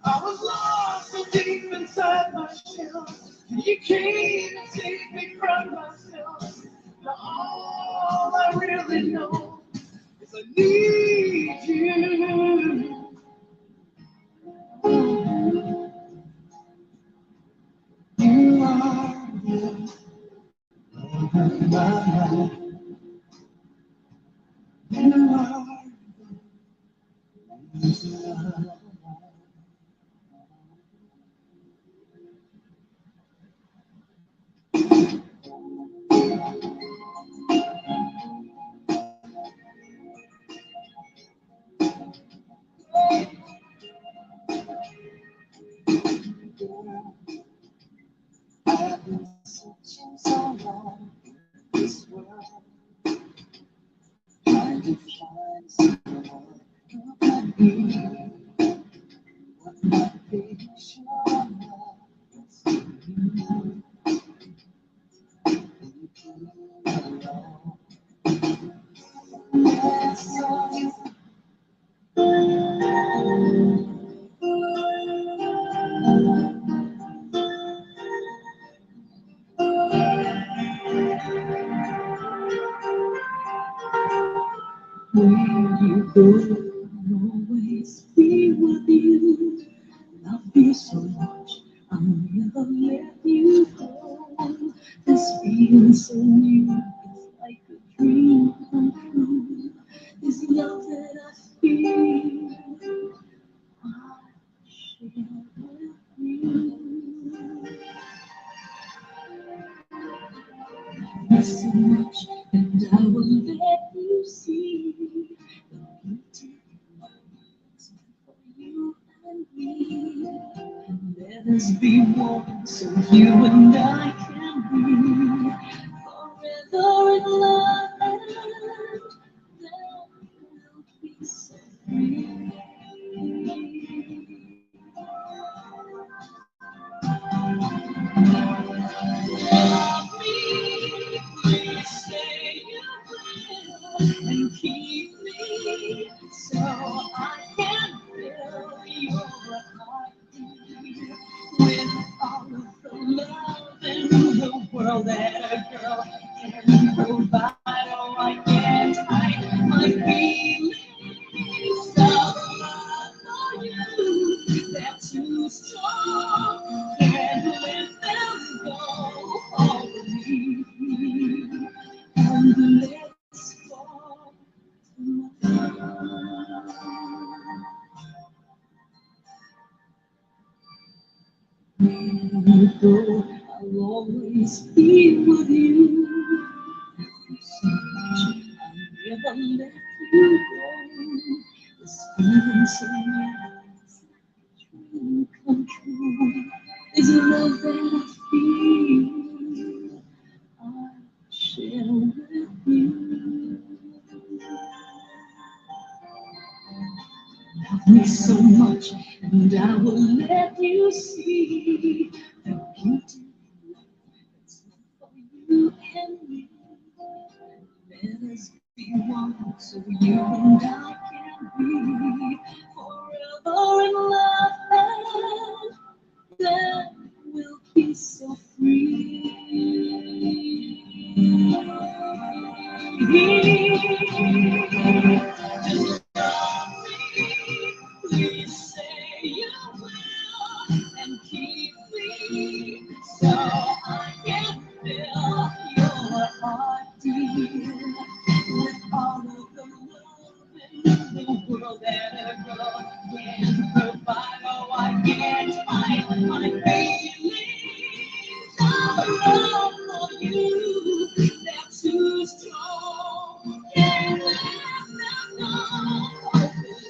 I was lost so deep inside my shell. You came and saved me from myself. Now all I really know is I need you. You are the love of my life. You are the reason. I've been searching so long in this world, trying to find someone who could be what my picture of love is to you. And you came along. Yes, so where you go, I'll always be with you. Love you so much, I'll never let you go. This feeling so new, it's like a dream come true. This love that I feel, I share with you. Love so much, and I will let you see the beauty for you and me. Let us be one so you and I can be forever in love, and then we'll be so free. Love me, please say you will, and keep me so I can feel your heartbeat with all of the love in the world that a girl can provide. Oh, I can't hide my feelings of love for you. They're too strong, can't let them go over me. And let always be with you. So never let you go. This feeling so nice, dream come true. Is love that I feel I share with you. Love me so much, and I will let you see the beauty of love that's meant for you and me. Let us be one, so you and I can be forever in love, and then we'll be so free. Please say you will and keep me so I can feel your heart dear with all of the love in the world that a girl can provide. Oh, I can't find my feelings of love for you. That's too strong. Can't let them know.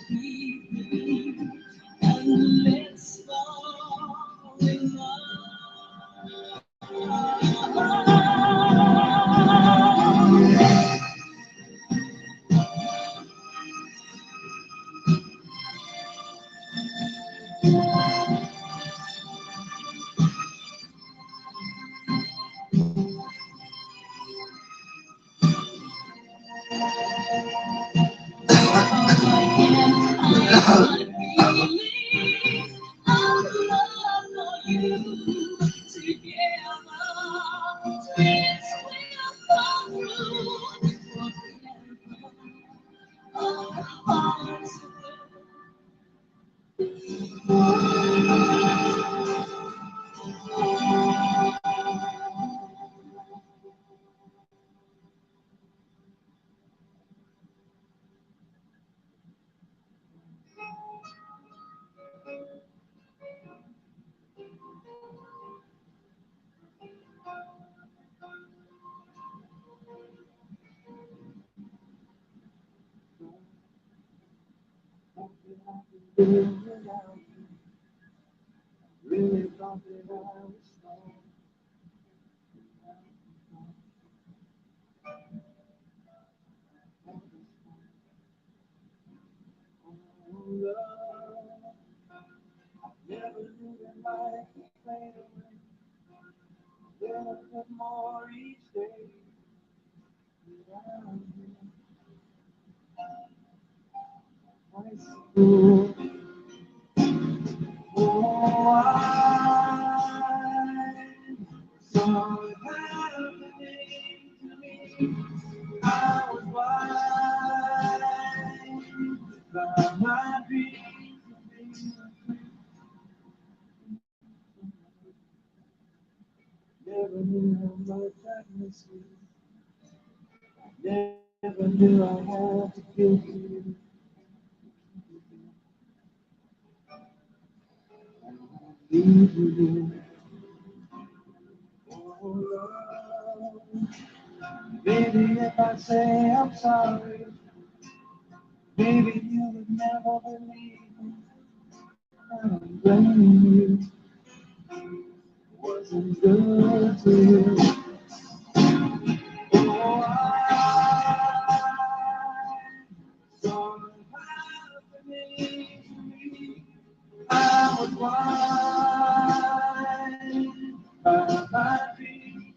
Believe me, and let's fall in love. Really thought that I was strong. Oh, love, never knew that life would fade away. Then I put more each day. Without you, high school. Oh, I saw it happening to me. I was blind by my dreams of being free. Never knew how much I missed you. Never knew I had to give you. Leave you. Oh, love. Baby, if I say I'm sorry, maybe you would never believe me. I don't blame you. Wasn't good to you. Oh, I saw it happening to me. I was blind by my dreams.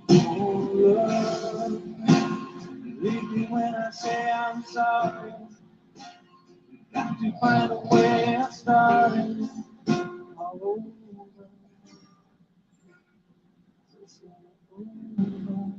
Oh, love, leave me when I say I'm sorry. Got to find a way of starting all over. Just all over.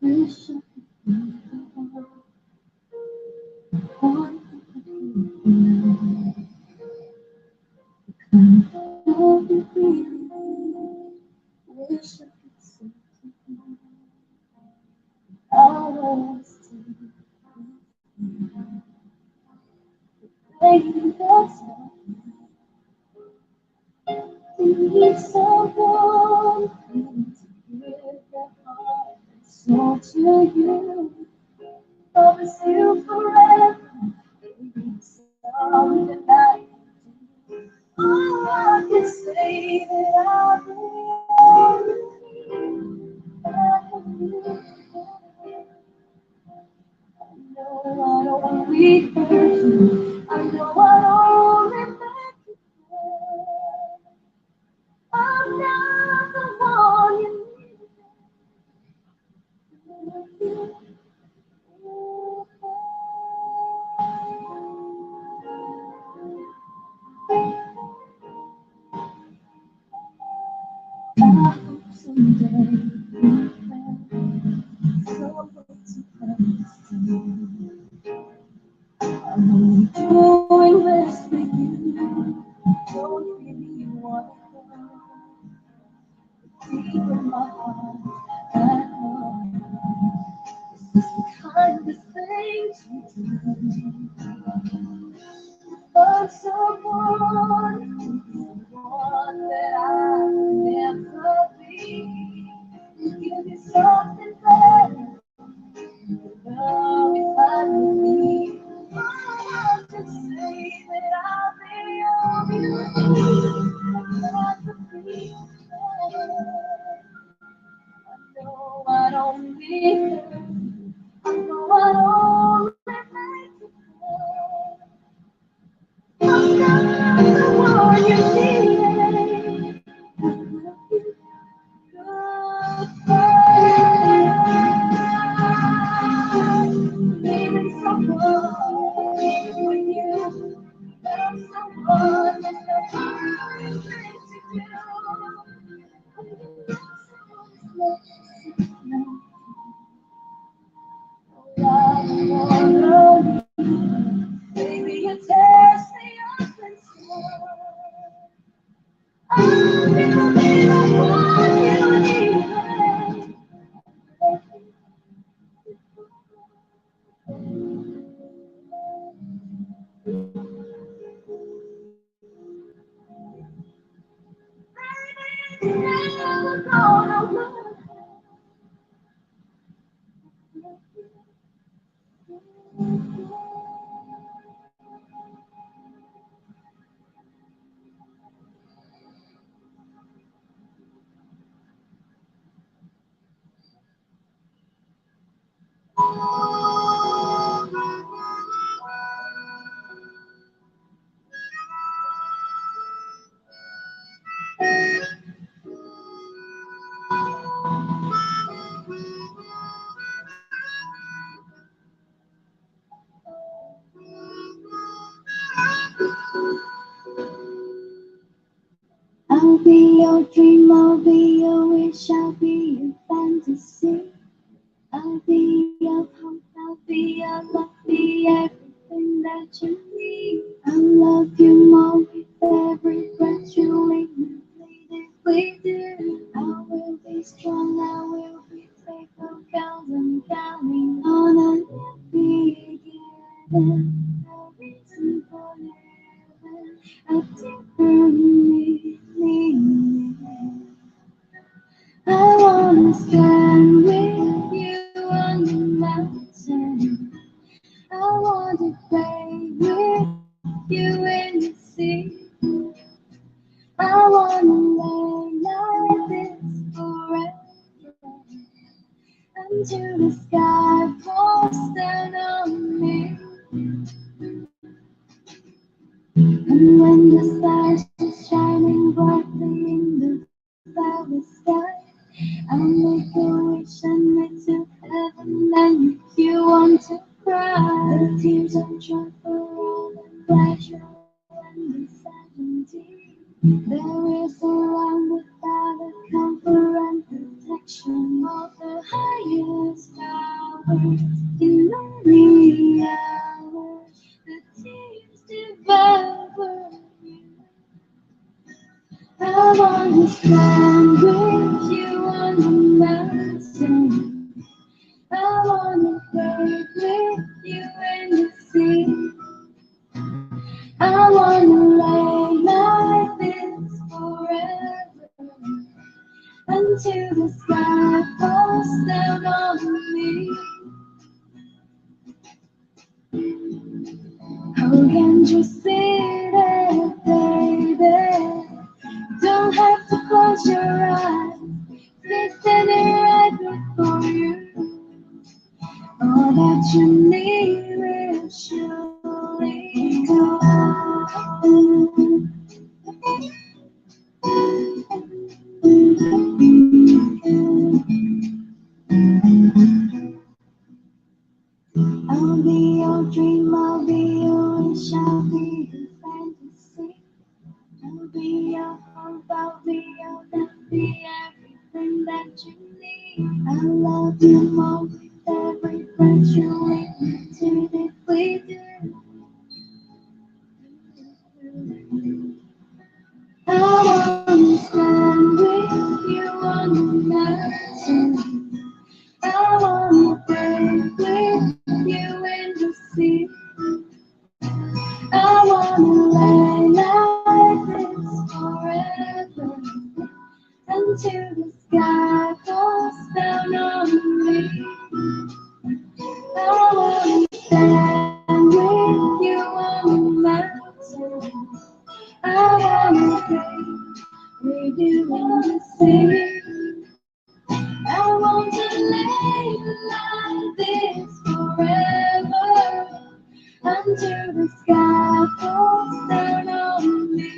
wish I could be the one who could heal the love you really wish I could say to you. I was to baby, that's not you need someone willing to give their heart and soul to you. Promise you forever, baby, it's all that I can do. Oh, I can say that I'll be I can do it. I know I only hurt you. I know I only make you cry. I'm not the one you need. I hope someday you'll find someone to understand. I'm only doing this for you. Don't really want to go deep in my heart. I know this is the kind of things we do. But someone who's the one that I never be. Give you something better. Love is fine with me. I just say that I'll be all you. Not to be I know I don't need her. I know I don't make you cry. I'm not the one you need. Goodbye. Maybe someone with you. But I'm someone that nobody thinks you do. Baby, you test me up and slow. I'll never be the one you need. Baby, it's never gonna work. I'll be your dream, I'll be your wish, I'll be your fantasy. I'll be your hope, I'll be your love, be everything that you need. I'll love you more with every breath you leave me. If we do, I will be strong, I will be faithful, counting, counting on a begin. No reason for living a different meaning. I wanna stand with you on the mountain. I wanna play with you in the sea. I wanna lay like this forever until the sky falls down on me. And when the stars are shining brightly in the valley sky, I'll make a wish and make to heaven and make you want to cry. The tears are dry for all the pleasure and the certainty. There is a land without a comfort and protection of the highest power in lonely hours. The tears devour you. I wanna stand with you on the mountain. I wanna float with you in the sea. I wanna lay like this forever until the sky falls down on me. Oh, can't you see that, baby? Don't have to close your eyes. It's standing right before you. All that you need will surely come. I'll be your dream, I'll be your wish, I'll be your fantasy. I'll be your hope, I'll be your love, be everything that you need. I'll love you more with every breath you make to deeply do. I wanna stand with you on the mountain. I wanna break with you in the sea. I wanna lay like this forever until the sky falls down on me. I wanna stand with you on the mountain. I wanna break with you in the sea. I want to lay like this forever until the sky falls down on me.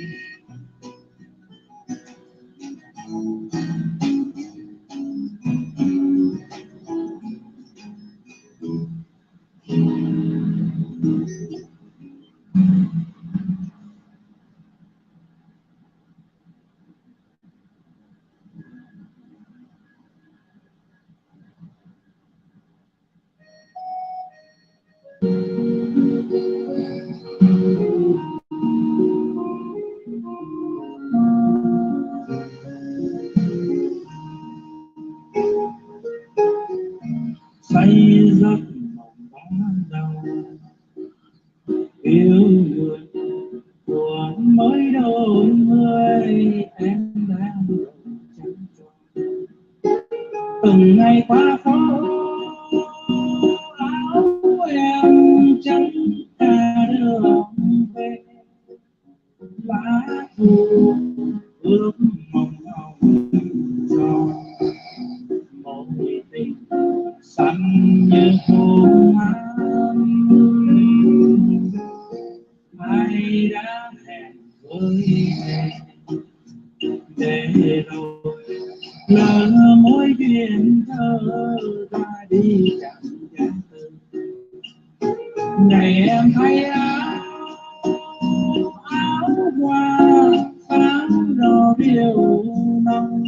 Say giấc mộng ban đầu yêu người của mới đôi mươi em đang trắng tròn từng ngày qua phố áo em trắng ta đường về lá thu ước mộng hồng tròn mối tình xanh như khung anh ai đã hẹn với em để rồi lỡ mối duyên thơ ra đi chẳng dám từ ngày em thay áo hoa pháo đỏ điệu nồng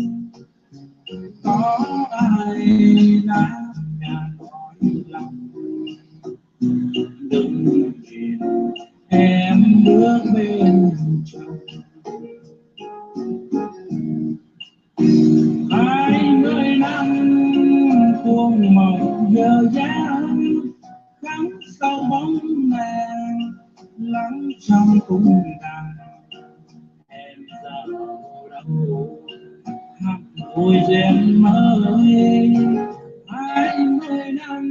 có ai đã nhà nói lòng đừng nhìn em bước bên chồng 20 năm cuồng mộng giờ dáng khắm sau bóng nàng lắng trong cung đàn em giờ đâu hát vui duyên mới 20 năm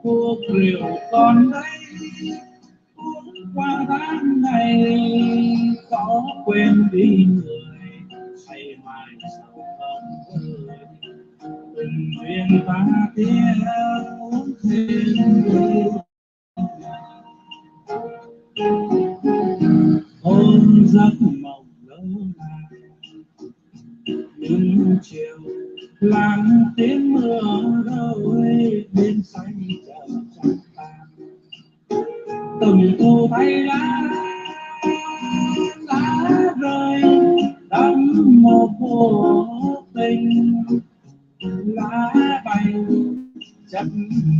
cuộc rượu còn đây uống qua tháng ngày có quên đi người say mãi sầu không ơi tình duyên ta tiếng uống thêm ôm giấc mộng lâu ngày những chiều lặng tiếng mưa rơi bên say chờ trăng tan từng thu thay lá rơi đắm một vô tình lá bay chắc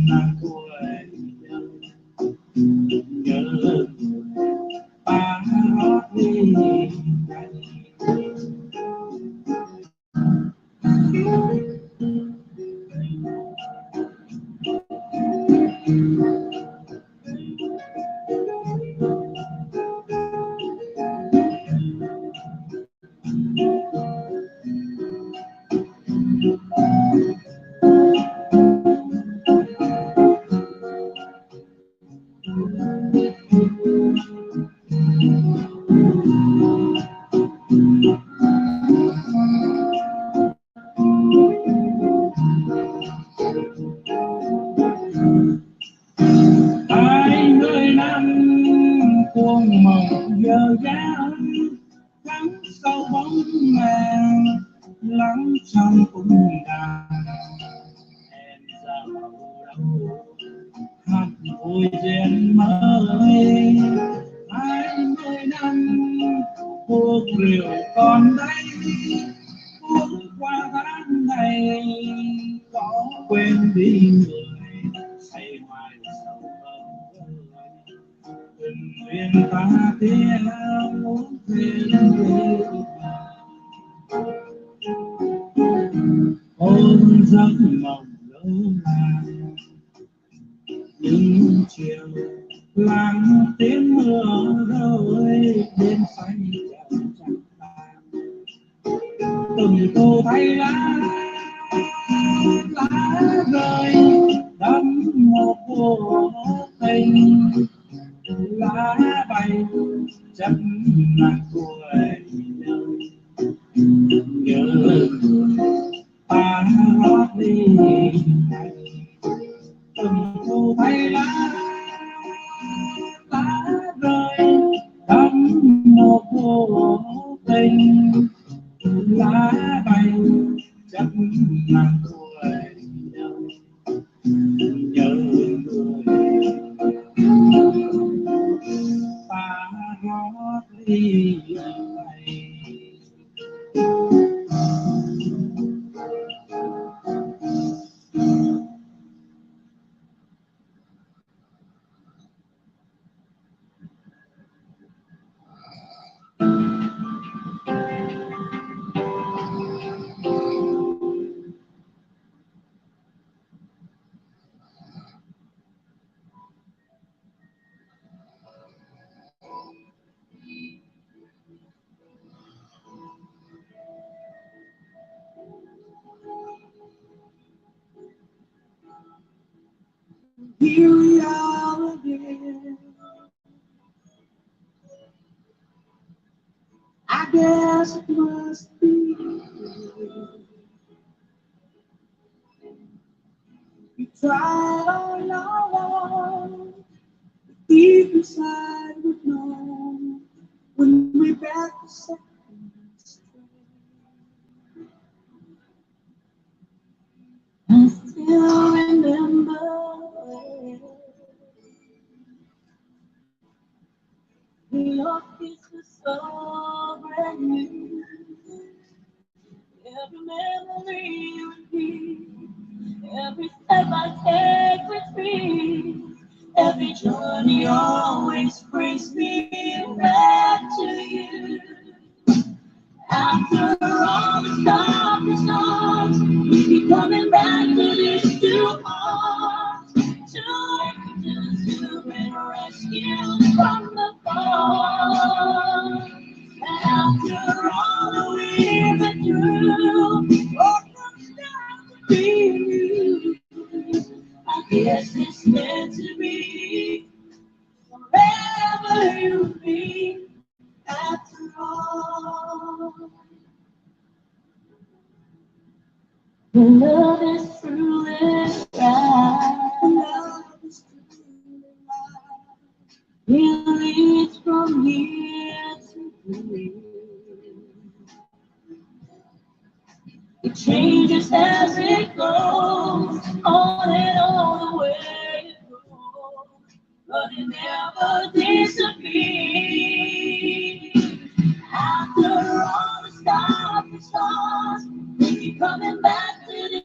là tuổi nhớ ta hót đi ai nơi năm cuồng mộng giờ giá lắng sau bóng màn lắng trong cung đàn em ra màu đâu hát vui duyên mới ai nơi năm cuộc rượu còn đây uống qua tháng này có quên đi người say hoài sầu tình duyên ta kia muốn thêm ôm giấc mộng lỡ làng những chiều lặng tiếng mưa rơi đêm say chẳng tàn từng tô thay lá rơi đắm một vô tình lá bay chắc là tuổi nhớ ta hót đi từng thu thay lá rơi đắm một vô tình lá bay chắc là tuổi nhớ người ta hót đi here we are again. I guess it must be. We tried all along. Deep inside we know when we're back to second straight. I still remember your kiss was so brand new. Every memory repeat, every step I take with me, every journey always brings me back to you. After all the stop and starts, we keep coming back to these two hearts, two angels who've been rescued from the fall. After all that we've been through, all comes down to being you. I guess it's meant to be, wherever you be. After all, the love is truly right. Love is truly right. It leads from here to here. It changes as it goes, on and on the way it goes, but it never disappears. After all the stop and stars, we keep coming back to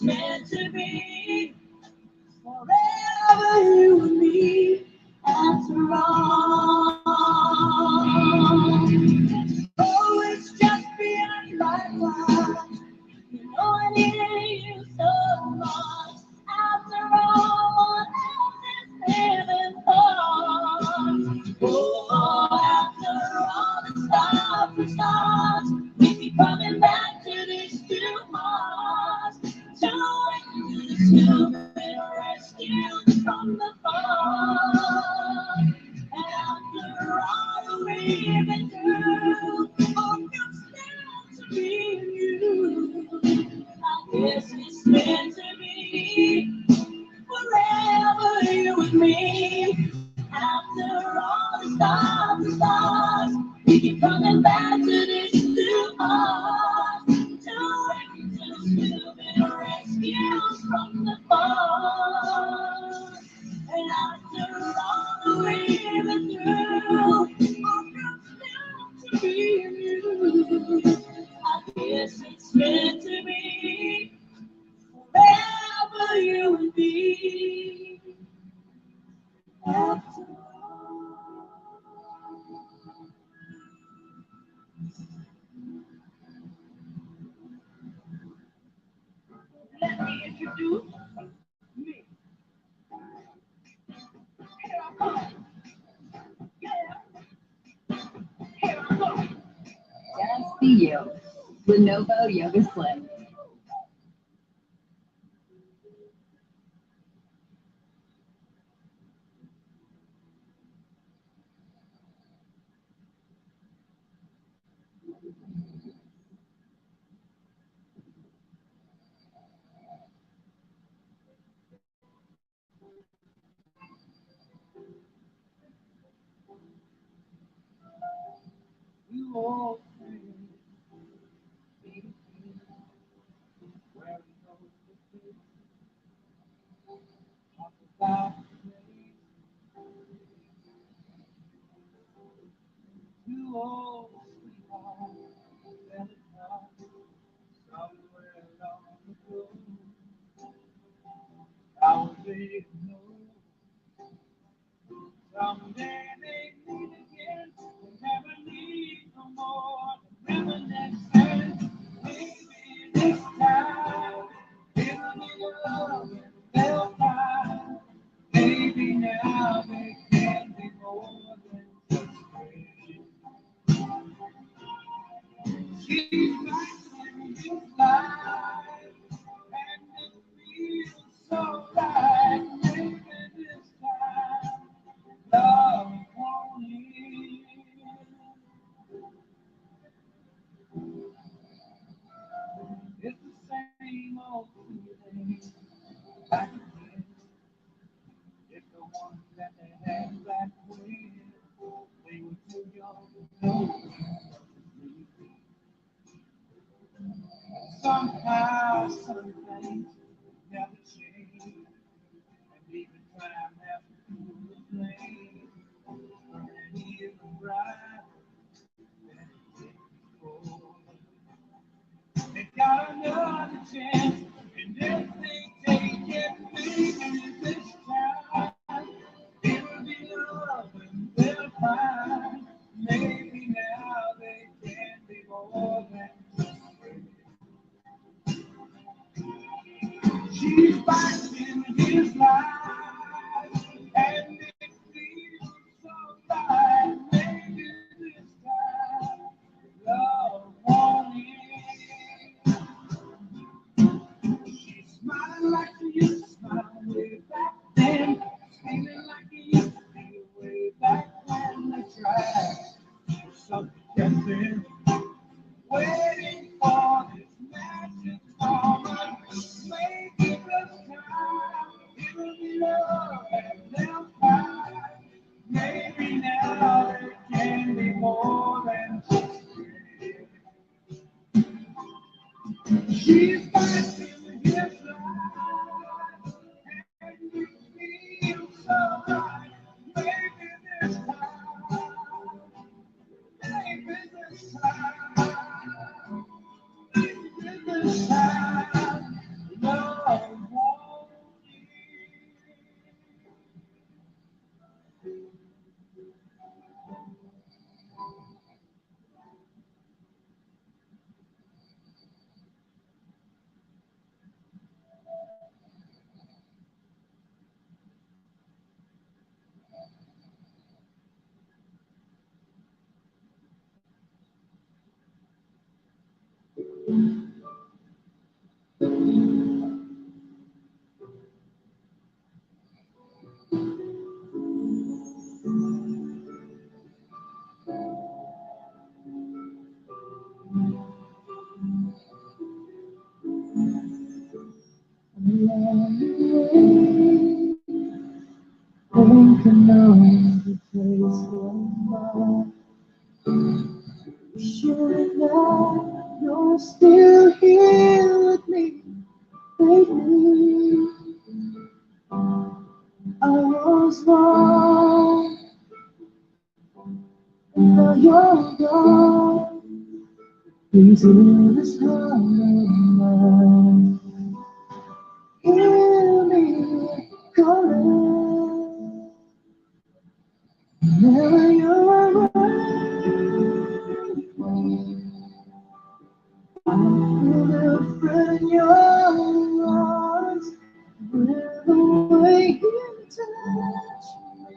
meant to be. Forever you and me, after all. Oh, it's just beyond my life. You know I need you so much. After all, what else is heaven for? Oh, after all the stuff we start, we keep coming back to this too much. Joy to the human rescue from the fall. And after all we've been through, oh, you're still to be you. I guess it's meant to be. Forever you and me. After all the stars, we keep coming back to this new heart. To angels who've been rescued from the fall. And after all we've been through, I'm still to be you. I guess it's meant to be. Forever you and me. After all. Let me introduce me. Here I come. Yeah, here I come. Dance the You, Lenovo Yoga Slim. You all say, where we go to be, talk about the place. You all sweetheart, fell apart somewhere along the road. I was ignored. Someday they meet again. We'll never need no more. Never next time. Maybe this time. It'll be love and they'll find. Maybe now they can be more than just friends. She's back in his life. And it feels so right. Maybe this time. Love won't leave. It's the same old feeling back again. It's the one that they had back when they were too young to know what was really. Somehow some things never change, and even time has to cool the flame. And he is right that he did before. They got another chance, and if they take it, maybe this time it'll be love and they'll find. Maybe now they can be more than just friends. She's back in his life, and it feels so right. Maybe this time love won't end. She's smiling like she used to smile way back then. Feeling like he used to feel way back when they tried. Something kept him waiting for this magic moment. Maybe this time it'll be love and they'll find. Maybe now it can be more than just friends. She's back in his life, and it feels so right. Maybe this time, maybe this time, maybe this time, love Thinking of the place where you should know you're still here with me, baby. I was wrong, and now you're gone. Please hear this heart of mine. Hear me calling. Whenever you're around, I feel the friend in your arms. With the way you touch me,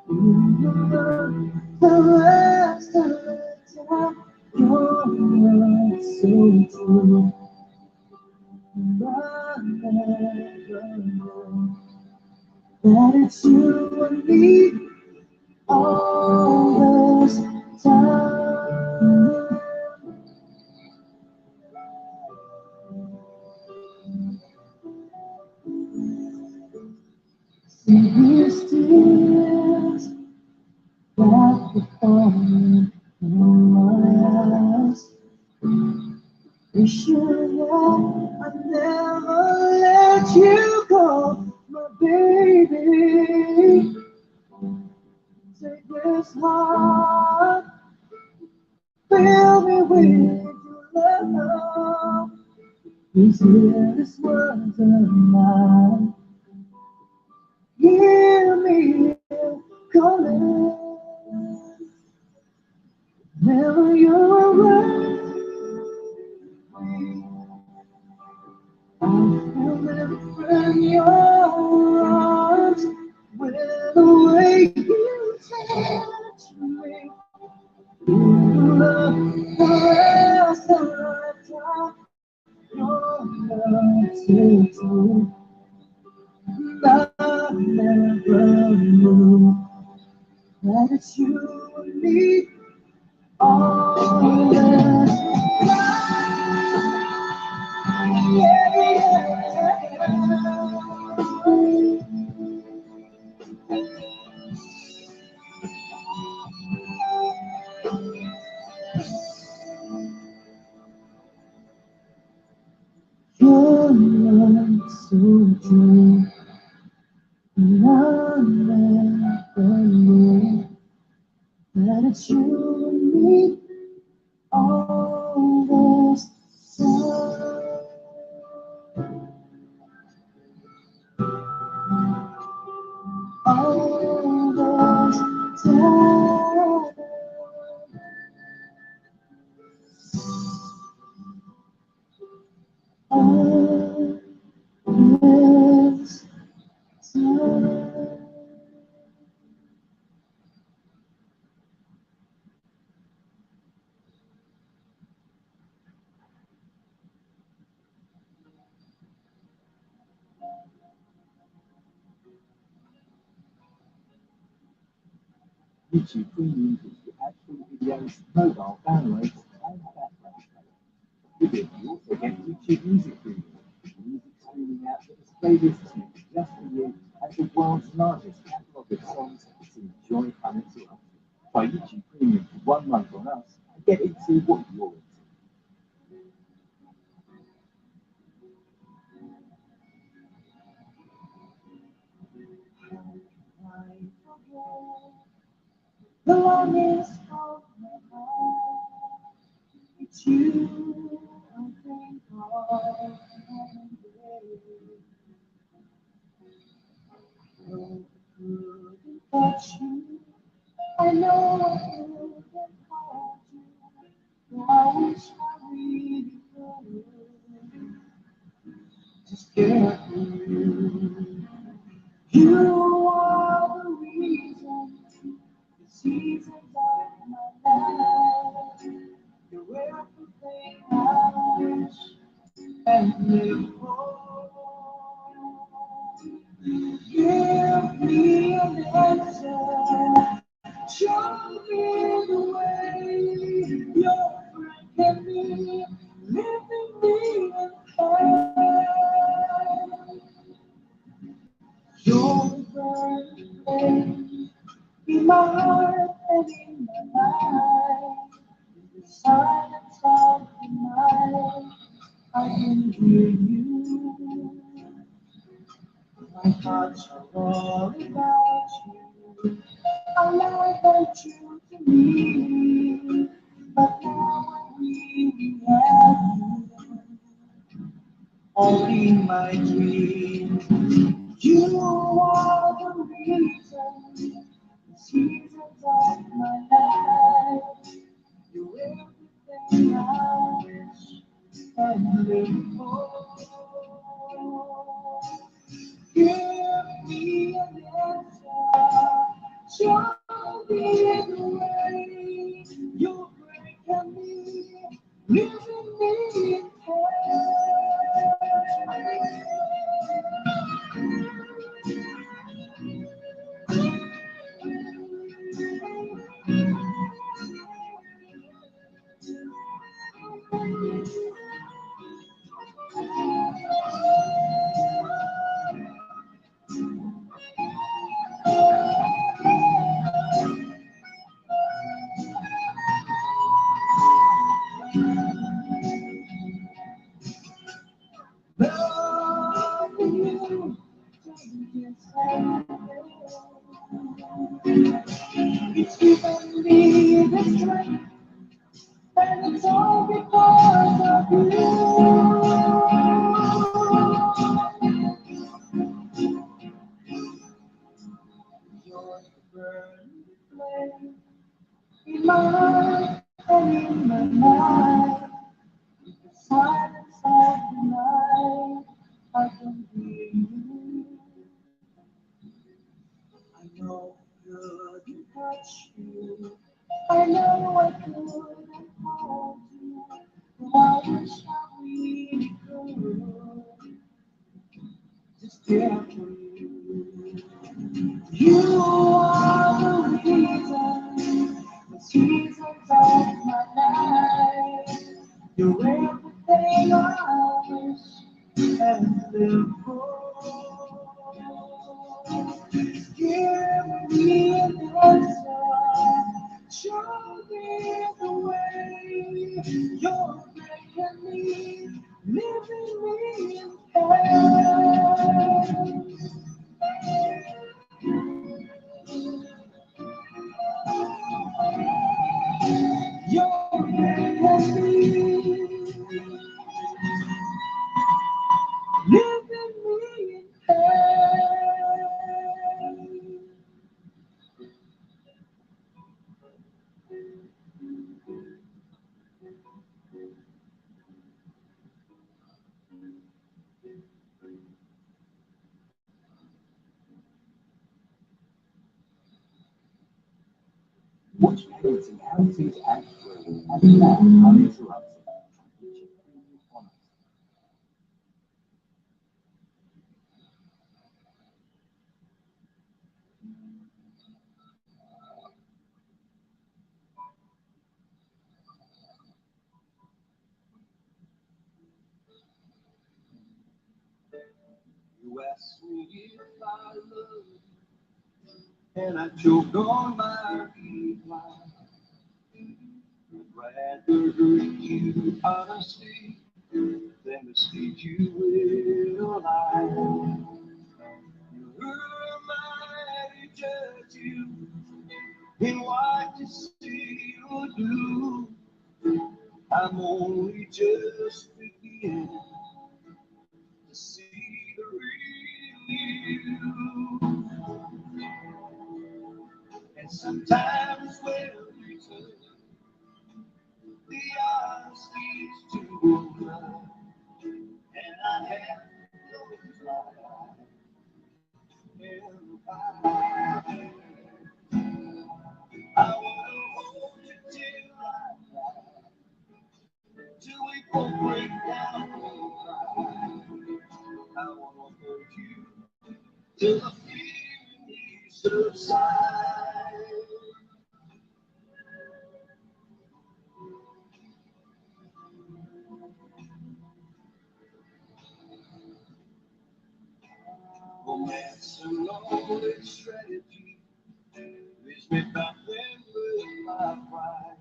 you know the rest of the time. Your love so true, and I never know that it's you and me all this time. See these tears that were falling from my eyes. You should know I never let you go, my baby. Take this heart, fill me with your love. Please hear these words of mine. Hear me calling. Never you're around me. I feel never in your arms. With the way you touch me, you love the rest of my time. Your love so true. I never knew that it's you and me all this time. Your love so true, and I never knew that it's you and me all this time. All this time. All this time. YouTube Premium gives you ad-free videos, mobile downloads, and background color. With it, you also get YouTube Music Premium, a music streaming app that has playlists made just for you and the world's largest catalogue of songs to enjoy uninterrupted. Try YouTube Premium for 1 month on us and get into what you're into. The longest of my heart, it's you I think of every day. Though I couldn't touch you, I know I couldn't hold you. I wish I really could just get you. You are the reason, the seasons of my life. You're everything I and live for. Give me an answer. Show me the way. Your friend can be living me in hell. Your burning flame in my heart and in my life. In the silence of the night, I can hear you. My thoughts are all about you. I like you to me, but now I really have you. Only in my dreams, you are the reason, the seasons of my life. You're everything I wish and live for. Give me an answer. Show me the way. You're breaking me, leaving me in loving you. It's given me the strength, and it's all because of you. You're the burning flame in my heart and in my mind. In the silence of the night, I can hear you. I know good to touch you. I know I couldn't hold you. But I wish I really could. Just care for you. You are the reason, the seasons of my life. You're everything I wish and live for. Give me an answer. Show me the way. You're making me, living me in hell. You're making me, living me in hell. Watch parenting how-tos ad-free and now uninterrupted. You asked me if I love you, and I choked on my reply. I'd rather hurt you honestly than mislead you with a lie. You heard my judge you in what you see or do. I'm only just beginning to see the real you. And sometimes when we turn, the honesty is too much, and I have no desire. I wanna hold you till I die, till we both break down and cry. till the feeling subside. Romance and all its strategy leaves me battling with my pride.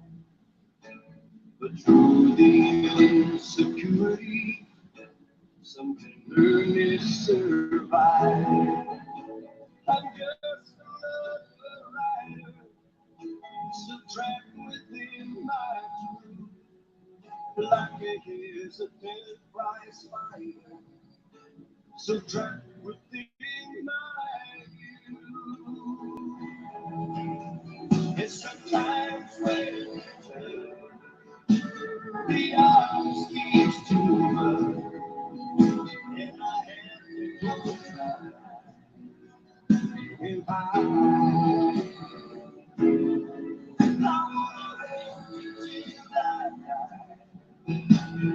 But through the insecurity, some tenderness survive. I'm just another rider, still trapped within my truth, like a hesitant prize fighter, so trapped within my view. And sometimes when the odds keeps too much, and I have to go try. If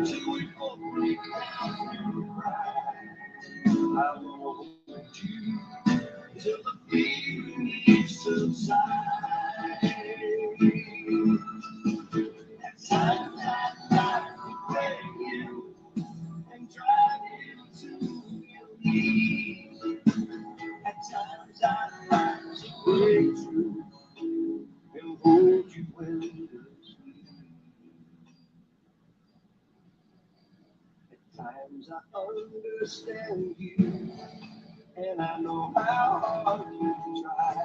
till we both break down and cry, I will hold you till the feeling subsides. At times I try to beg you and drive you to your knees. At times I try to break through and hold you when you sleep. At times I understand you, and I know how hard you try.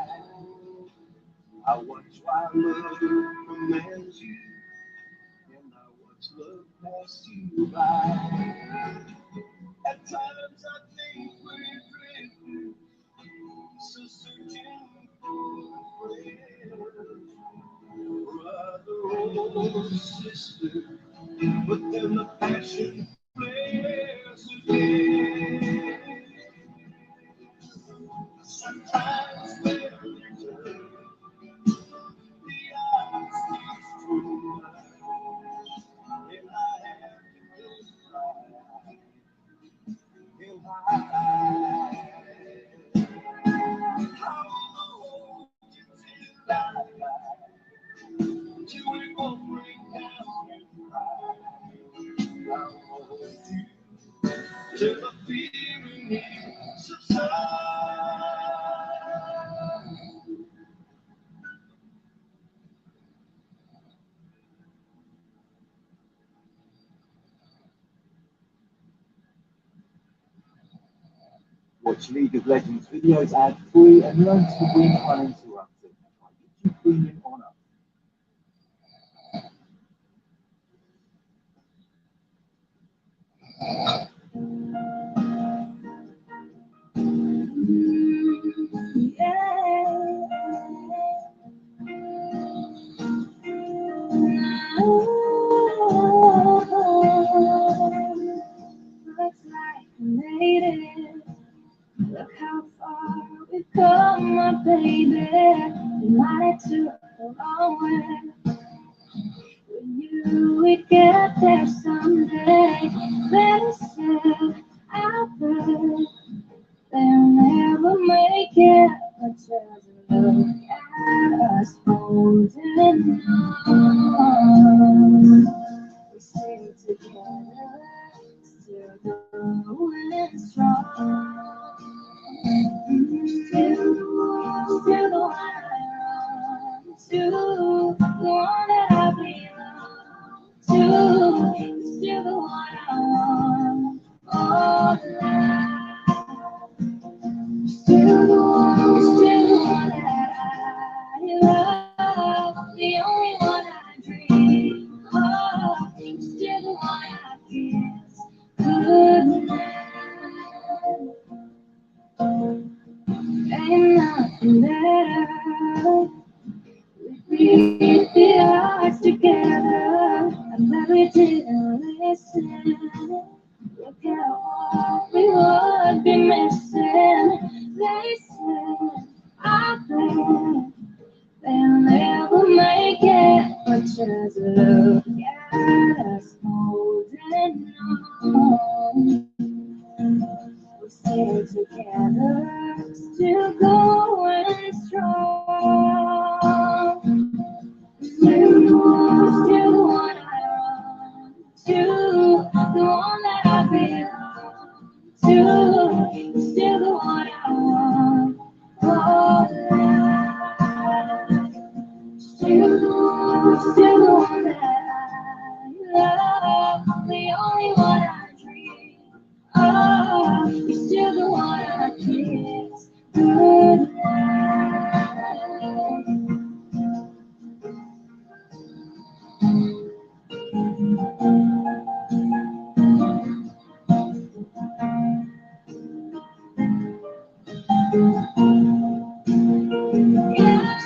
I watch while love commands you, and I watch love pass you by. At times I think we're drifting, so searching for a friend, brother or sister, but then the passion flares again. Sometimes when the odds is too much, and I have to just cry and hide. How long till I die? Till we both break down and cry. I'll hold you till the feeling subsides. Watch League of Legends videos ad-free and learn to win uninterrupted. Try YouTube Premium on us. Looks like I made it. Look how far we've come, my baby. You might have took the long way. When you would get there someday, better said out there. They'll never make it, but just look at us holding on. We stay together, still going strong. Still the one I run to, the one that I belong to. Still the one I want all life. Still the one that I love, the only one I dream of. Still the one I kiss goodnight. Ain't nothing better. We beat the odds together. I'm glad we didn't listen. Look at what we would be missing. They said, I think they'll never make it, but just look at us holding on. We stay together one that I belong to. You're still the one I want. Oh, still the one that I love, the only one I dream. Oh, you're still the one I kiss. Good yeah,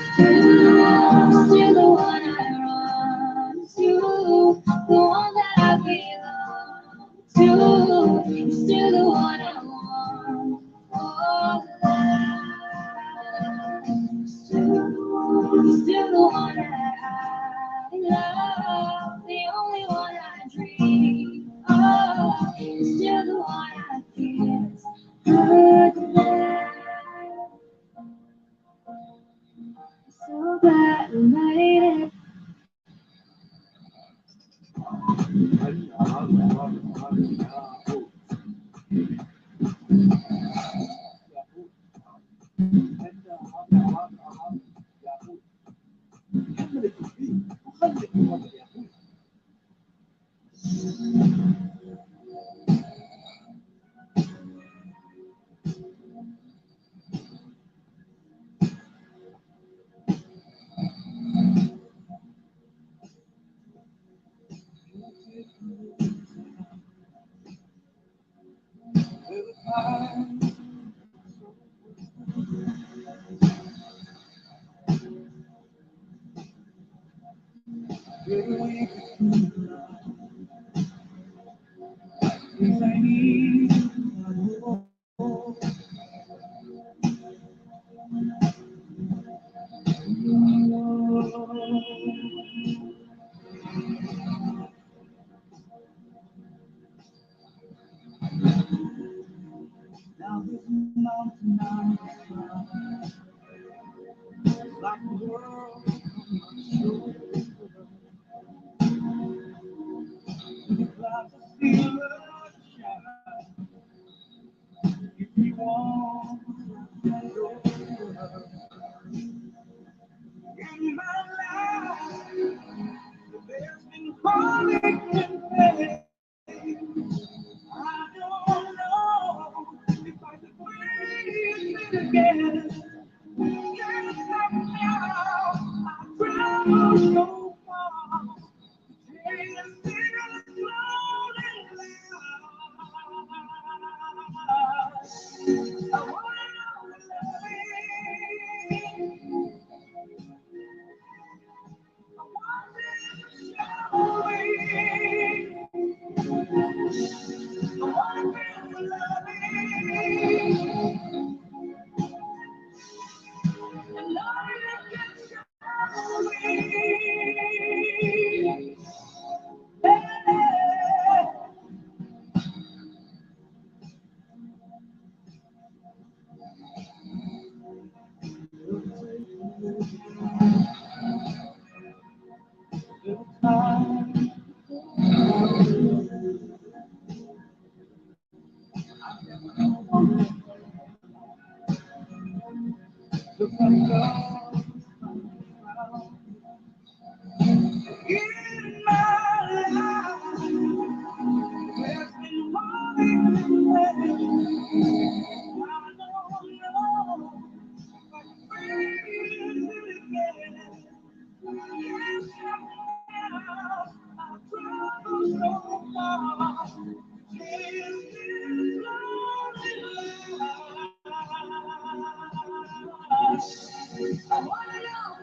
still the one I run to, the one that I belong to. You're still the one I want. Oh, still the one that I love, the only one I dream. Oh, you're still the one I kiss. Good night. So glad we made it. Now this mountain I climb, like the world on my shoulders. Glad to see love shine. If you want your love in my life, there's been heartache and pain. I don't know if I could breathe it again. Yes, now I travel so far. And still lonely. I wanna know in my life, there's been heartache and pain. I don't know if I can breathe it again. Yes, now I travel so far. In this lonely life, I wanna know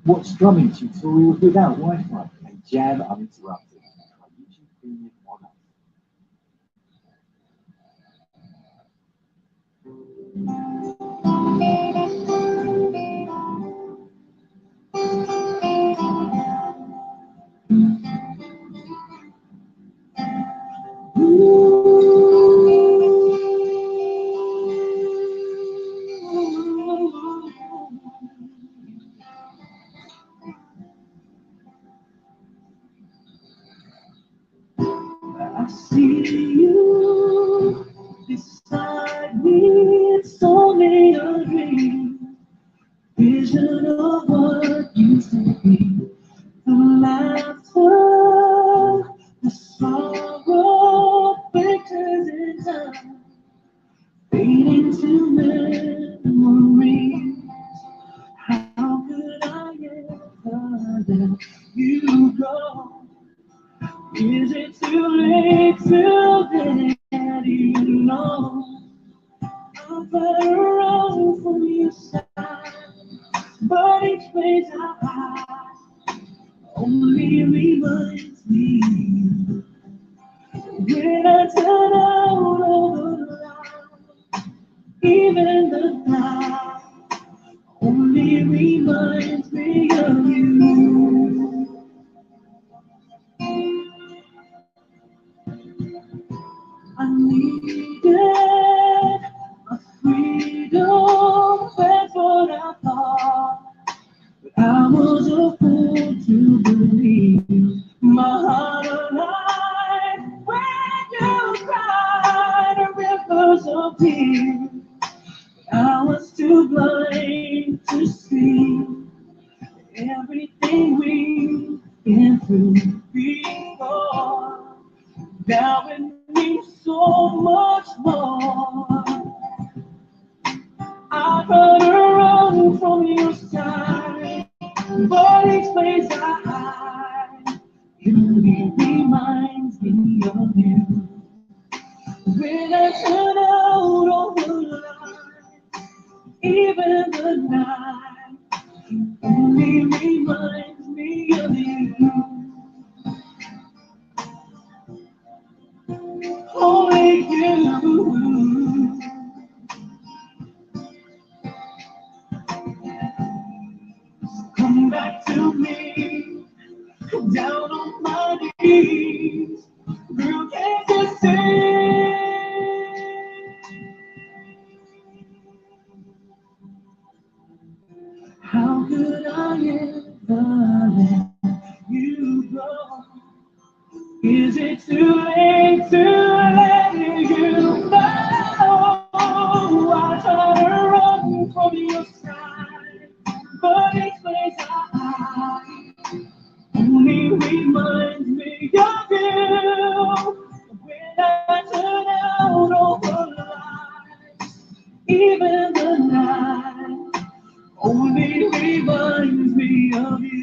Watch drumming tutorials without Wi-Fi and jam uninterrupted. Try YouTube Premium on us. I see you beside me. It's only a dream, vision of what used to be. The laughter, the sorrow, pictures in time, fading to memories. How could I ever let you go? Is it too late to let you know? I'm further around from your side, but each place I hide only reminds me. When I turn out of the light, even the night only reminds me of you. I needed a freedom, that's what I thought. But I was a fool to believe my heart alive when you cried rivers of tears. I was too blind to see everything we've been through before. Now it means so much more. I run around from your side, but each place I hide, it only reminds me of you. When I turn out all the light, even the night, only reminds me of you. Only you. Come back to me, down on my knees. You can't just say, how could I ever let you go? Is it too late to let you know? I try to run from your side, but each place I hide only reminds me of you. When I turn out all the lights, even the night only reminds me of you.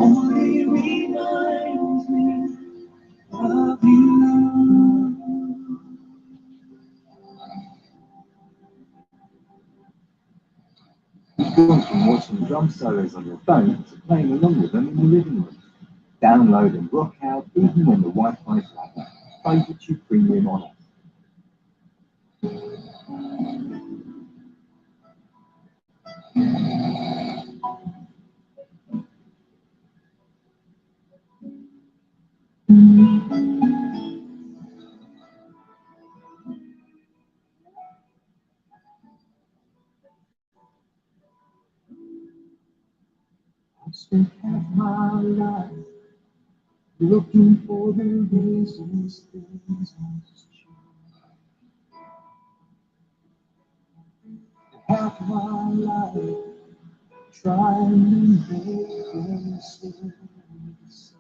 only reminds me of you. You've gone from watching drum solos on your phone to playing along with them in the living room. Download and rock out even when the Wi-Fi's lagging. Play YouTube Premium on it. I've spent half my life looking for the reasons things must change. Half my life trying to make them stay the same.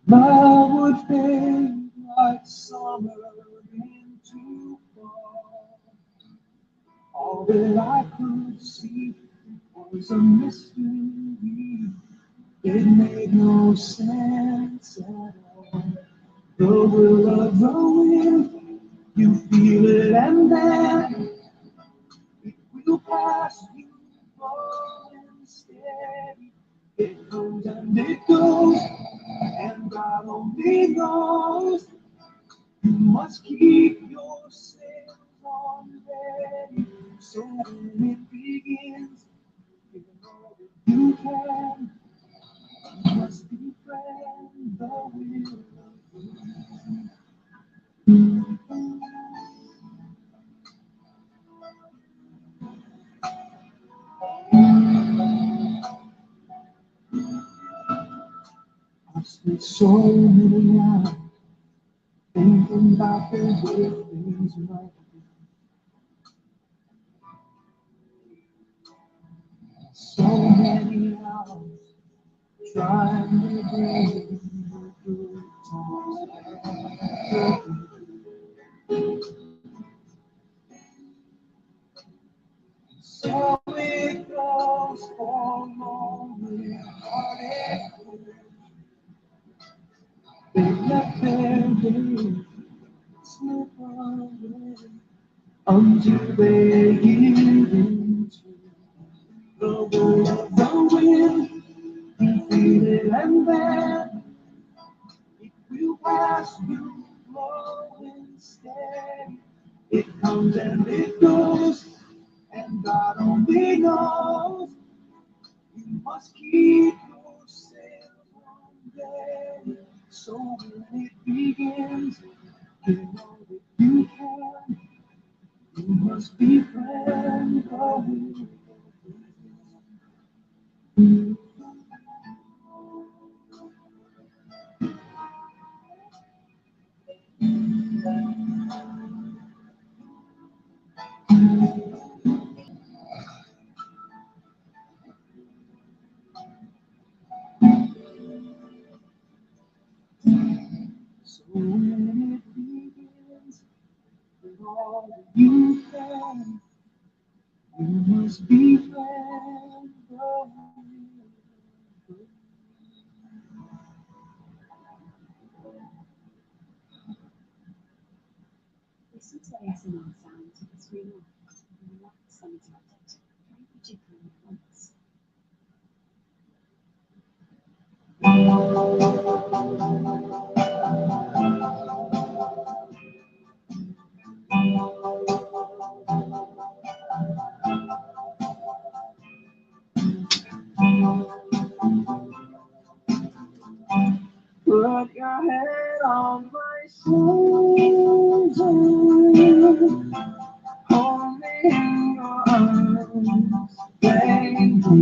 Love would fade like summer into fall. All that I could see was a mystery. It made no sense at all. The will of the wind, you feel it and then it will pass you falling steady. It comes and it goes, and God only knows. You must keep your sails on ready, so when it begins, you know that you can. You must befriend the will of you. I've spent so many hours thinking about the way things might be. So many hours trying to bring the good times back. So it goes for lonely hearted. They let their days slip away until they get into the will of the wind. You feel it and then it will pass you, flowing steady. It comes and it goes, and God only knows. You must keep your sails on ready, so when it begins, you know that you can. You must befriend the will. So when it begins, with all that you can, you must befriend the will. Listen to ASMR sounds of this real life and relax and meditate. Very particularly once. Put your head on my shoulder, hold me in your arms, baby.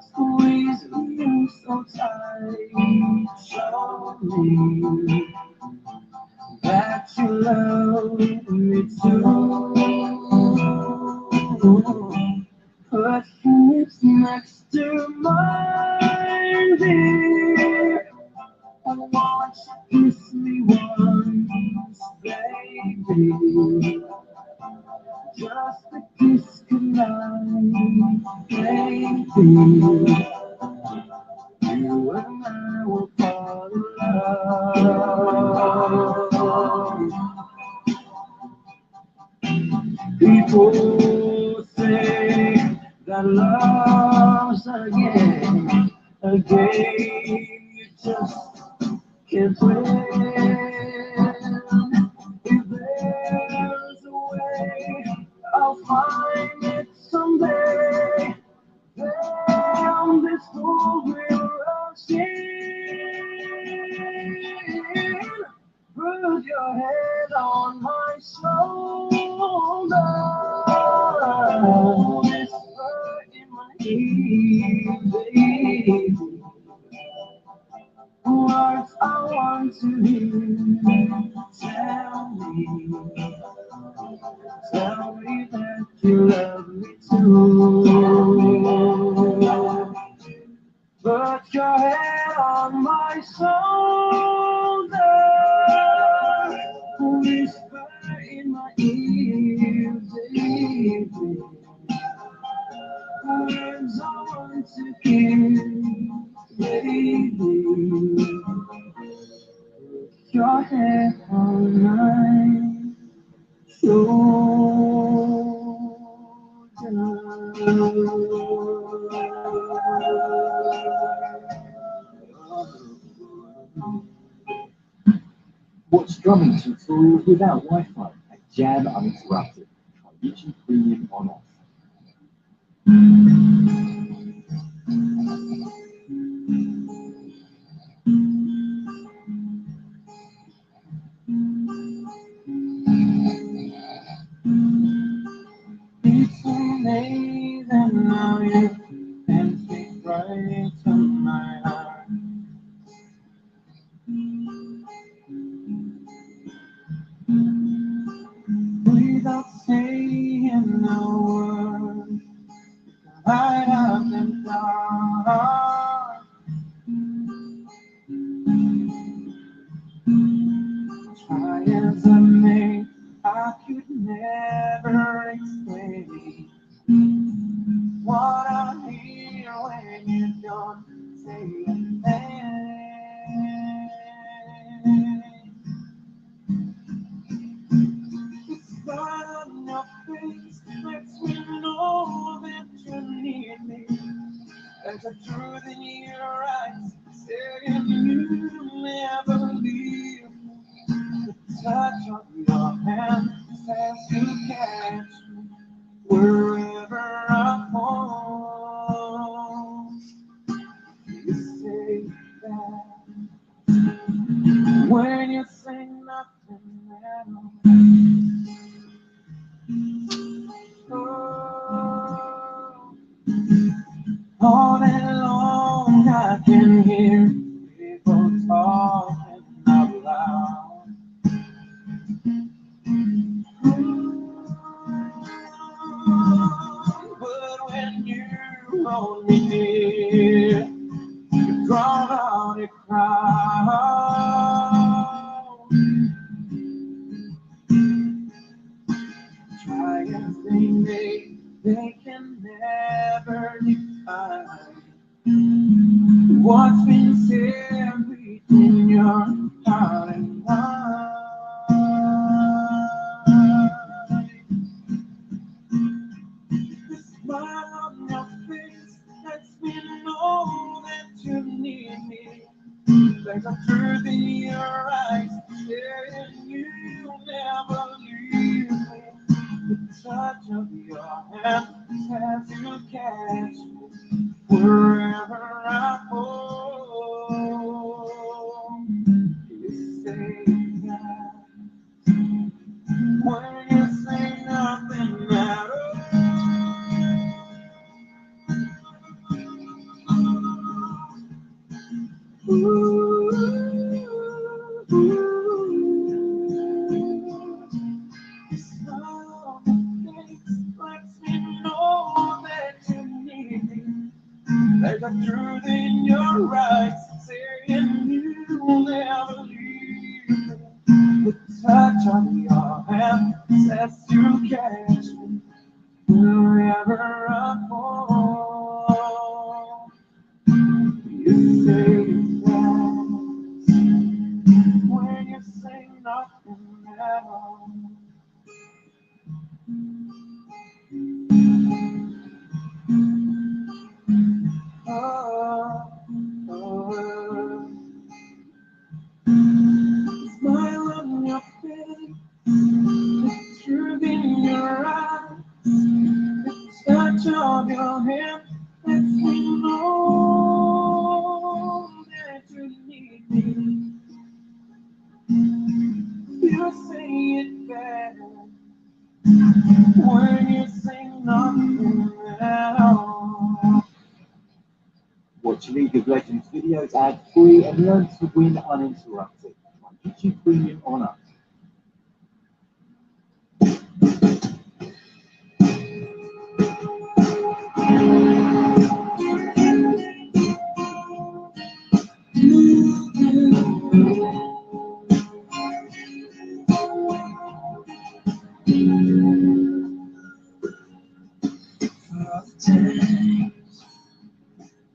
Squeeze me so tight, show me that you love me too. Put your lips next to mine, dear. I want you to kiss me once, baby. Just a kiss goodnight, baby. You and I will fall in love. People say that love's a game you just can't win. If there's a way, I'll find it someday. Then this fool will rush in. Put your head on my shoulder. Whisper in my ear, baby. Words I want to hear. Tell me that you love me too. Put your head on my shoulder. Whisper in my ear, baby. Words I want to hear, baby. Put your head on my Watch drumming tutorials without Wi-Fi at Jam Uninterrupted. Try YouTube Premium on off. It's amazing how you can speak right to my heart. Without saying a word, right up and down. Try as I may, I could never explain what I hear when you don't say a thing. The smile on your face lets me know that you need me. There's a truth in your eyes saying you never leave. The touch of your hand says you catch me wherever I fall. You say that when you say nothing at all. All day long I can hear people talking out loud. But when you hold me near, you draw out a crowd. Try as they may, they can never define what's been said between your heart and mine. The smile on your face lets me know that you need me. There's a truth in your eyes saying you'll never leave me. The touch of your hand says you catch me wherever I go. You say that when you say nothing at all. This love lets me know that you need me. There's a truth in your eyes saying you'll never leave me. The touch of your hand unless you catch me wherever I fall. You say that when you say nothing at all. Oh, oh. Smile on your face, the truth in your eyes, the touch of your hand lets me know that you need me. You say it better when you say nothing at all. Watch League of Legends videos ad-free and learn to win uninterrupted on YouTube Premium on us.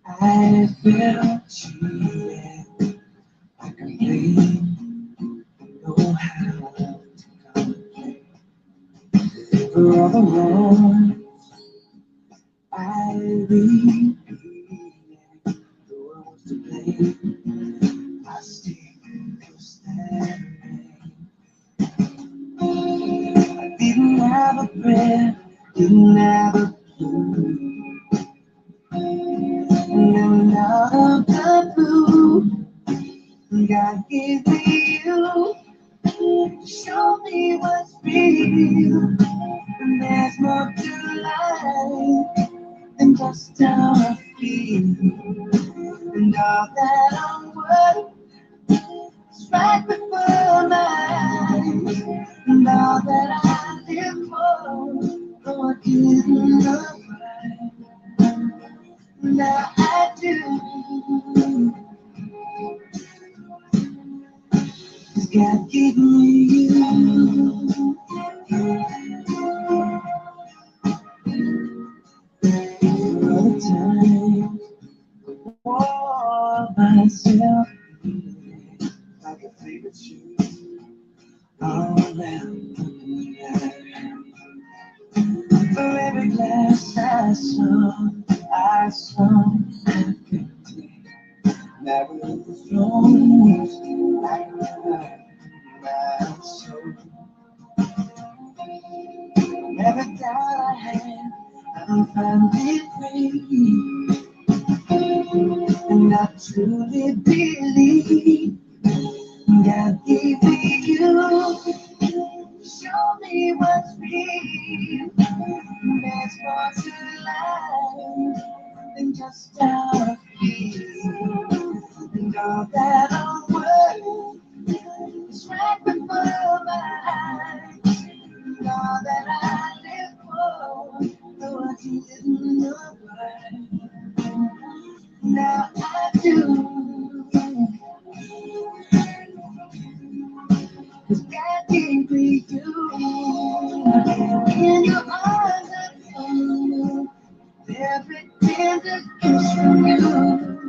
I felt cheated. I complain, know how to complain. For all the wrong I repeated, though I was to blame, I still stand. I didn't have a friend, didn't have a clue. And out of the blue, God gave me you to show me what's real. And there's more to life than just how I feel. And all that I'm worth is right before my eyes. And all that I live for, though I didn't know why. Now I do. 'Cause God gave me you. All the time, wore myself like a favorite shoe all around the night. For every glass I saw empty. Never was close like my soul. Never thought I had, I'm finally free. And I truly believe God gave me you. Show me what's real. There's more to life than just how I feel. And all that I'm worth is right before my eyes. And all that I live for, though I didn't know why. Now I do. 'Cause God gave me you. In your arms I found everything that comes from you.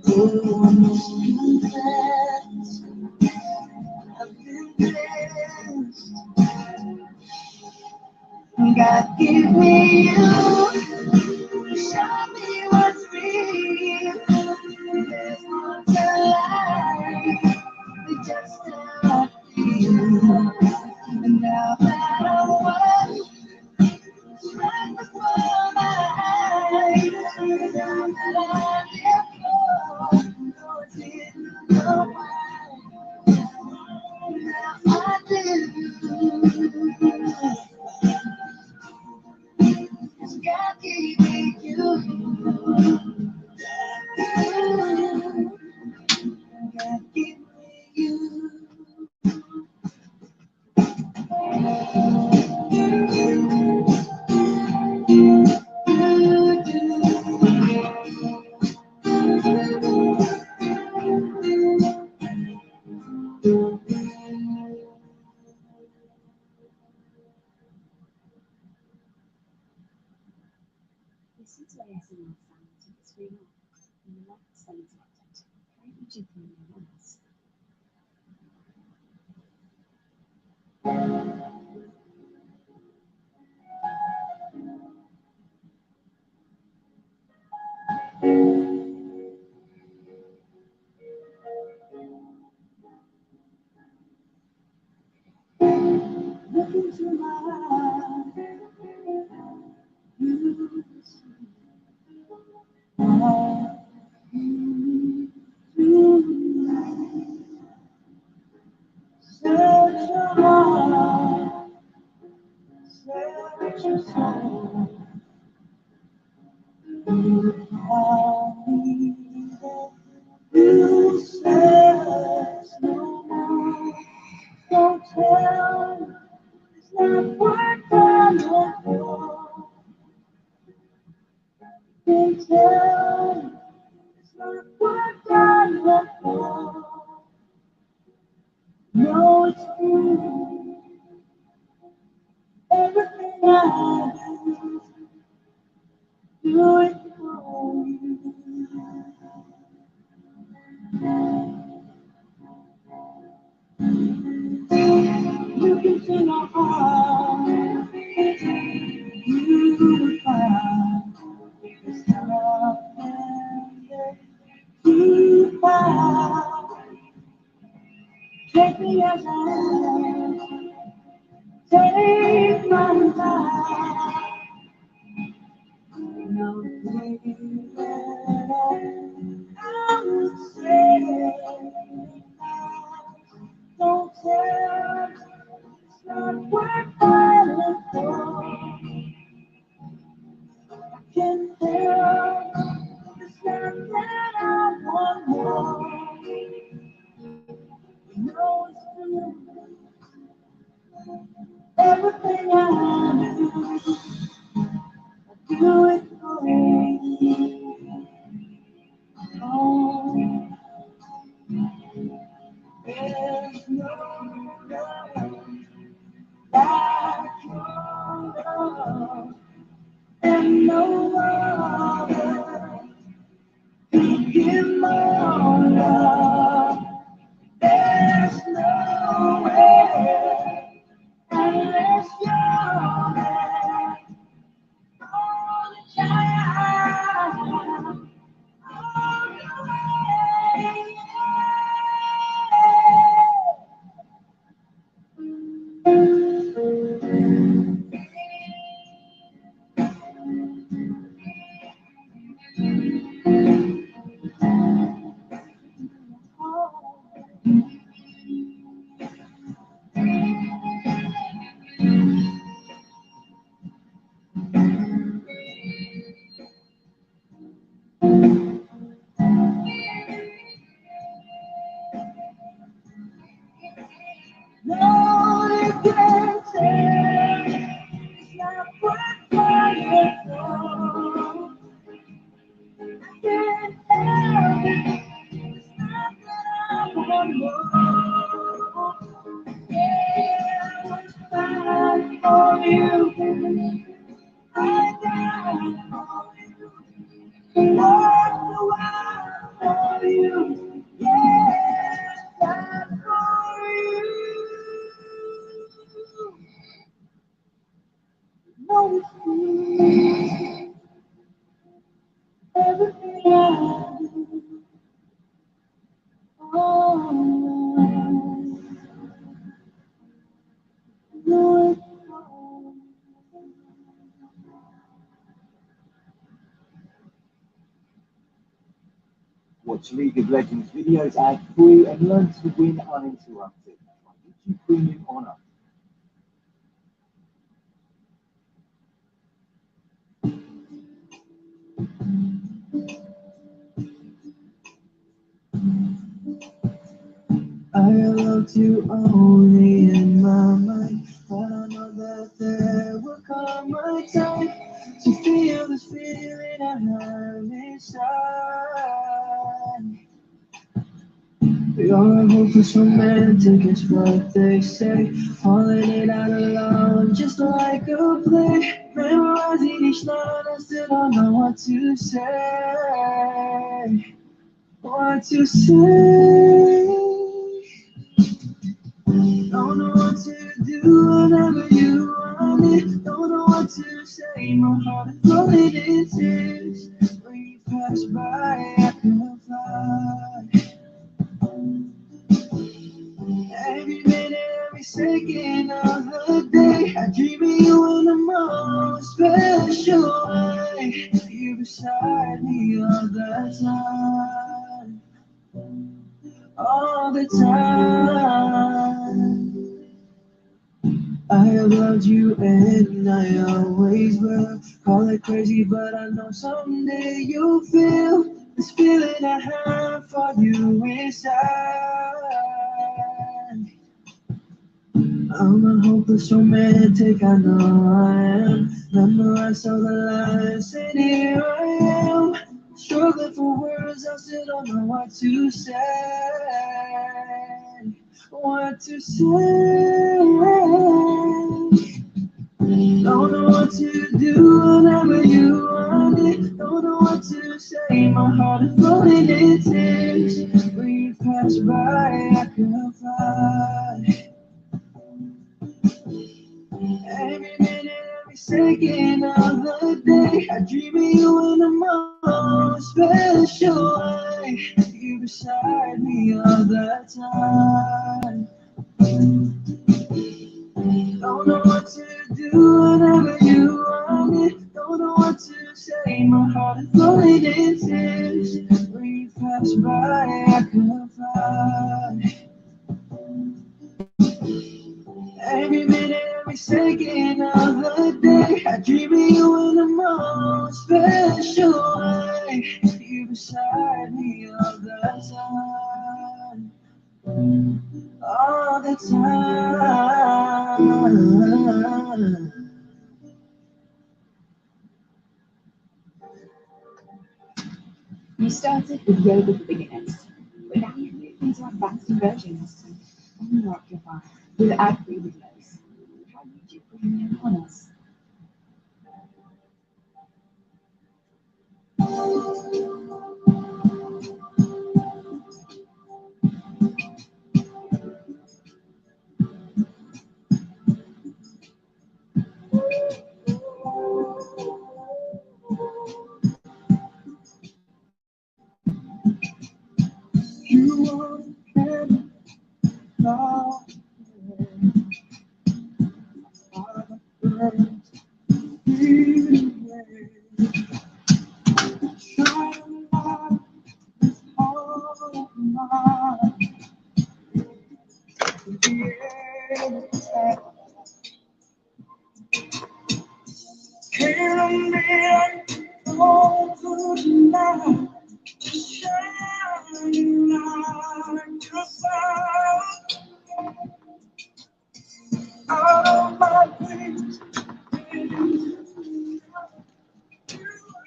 Oh, I'm so blessed. I've been blessed. God gave me you. Show me what's real. There's more to life than just how I feel. And now that I'm one, it's right before my eyes. And now that I live for, though I didn't know why. Now I do. 'Cause God gave me you. listen to ASMR sounds if it's really off and you're not so interrupted. Very gently in your hands. Look into my eyes, you are you. Search your heart, search your soul. You are me that you search no more. Don't tell, it's not what I'm looking for. Don't tell, it's not what I'm looking for. No, it's you. Everything I do it for you. You can see my heart. You will find it's nothing that you find. Take me as I am. Take my time. No thing that I would say. Don't tell, it's not what I look for. I can tell, it's not that I want more. You know it's true, everything I do it for you. Oh, there's no love like your love, and no other can give more love. There's no way unless you're there. All the time, all the way. No, they can't tell. It's not what I look for. I can't help it. It's not that I want more. Yeah, I was fine for you. I died for you. Walked the world for you. Yeah, died for you. No, it's true. Everything I do. Oh, no, it's true. Watch League of Legends videos ad-free and learn to win uninterrupted on YouTube Premium Honor. I loved you only in my mind, but I know that there will come a time to feel this feeling I have inside. You're a hopeless romantic, it's what they say. Falling it out alone, just like a play. Memorizing seen each night, I still don't know what to say. What to say? Don't know what to do whenever you want it. Don't know what to say. My heart is floating in tears. When you pass by, I can fly. Every minute, every second of the day, I dream of you in the most special way. You beside me all the time. All the time. I have loved you and I always will. Call it crazy, but I know someday you'll feel this feeling I have for you inside. I'm a hopeless romantic, I know I am. Memorize all the lines, and here I am. Struggling for words, I still don't know what to say. What to say? Don't know what to do whenever you want it. Don't know what to say. My heart is floating in tears. When you pass by, I can fly. Every minute, every second of the day, I dream of you in the most special way. You beside me all the time. Don't know what to do whenever you want it. Don't know what to say. My heart is floating in tears. When you pass by, I can fly. Every minute, every second of the day, I dream of you in the most special way. You beside me all the time. All the time. You started with yoga for beginners, but now you've moved into advanced inversions to unlock your fire with ad-free videos. How YouTube Premium Honors. You won't care now.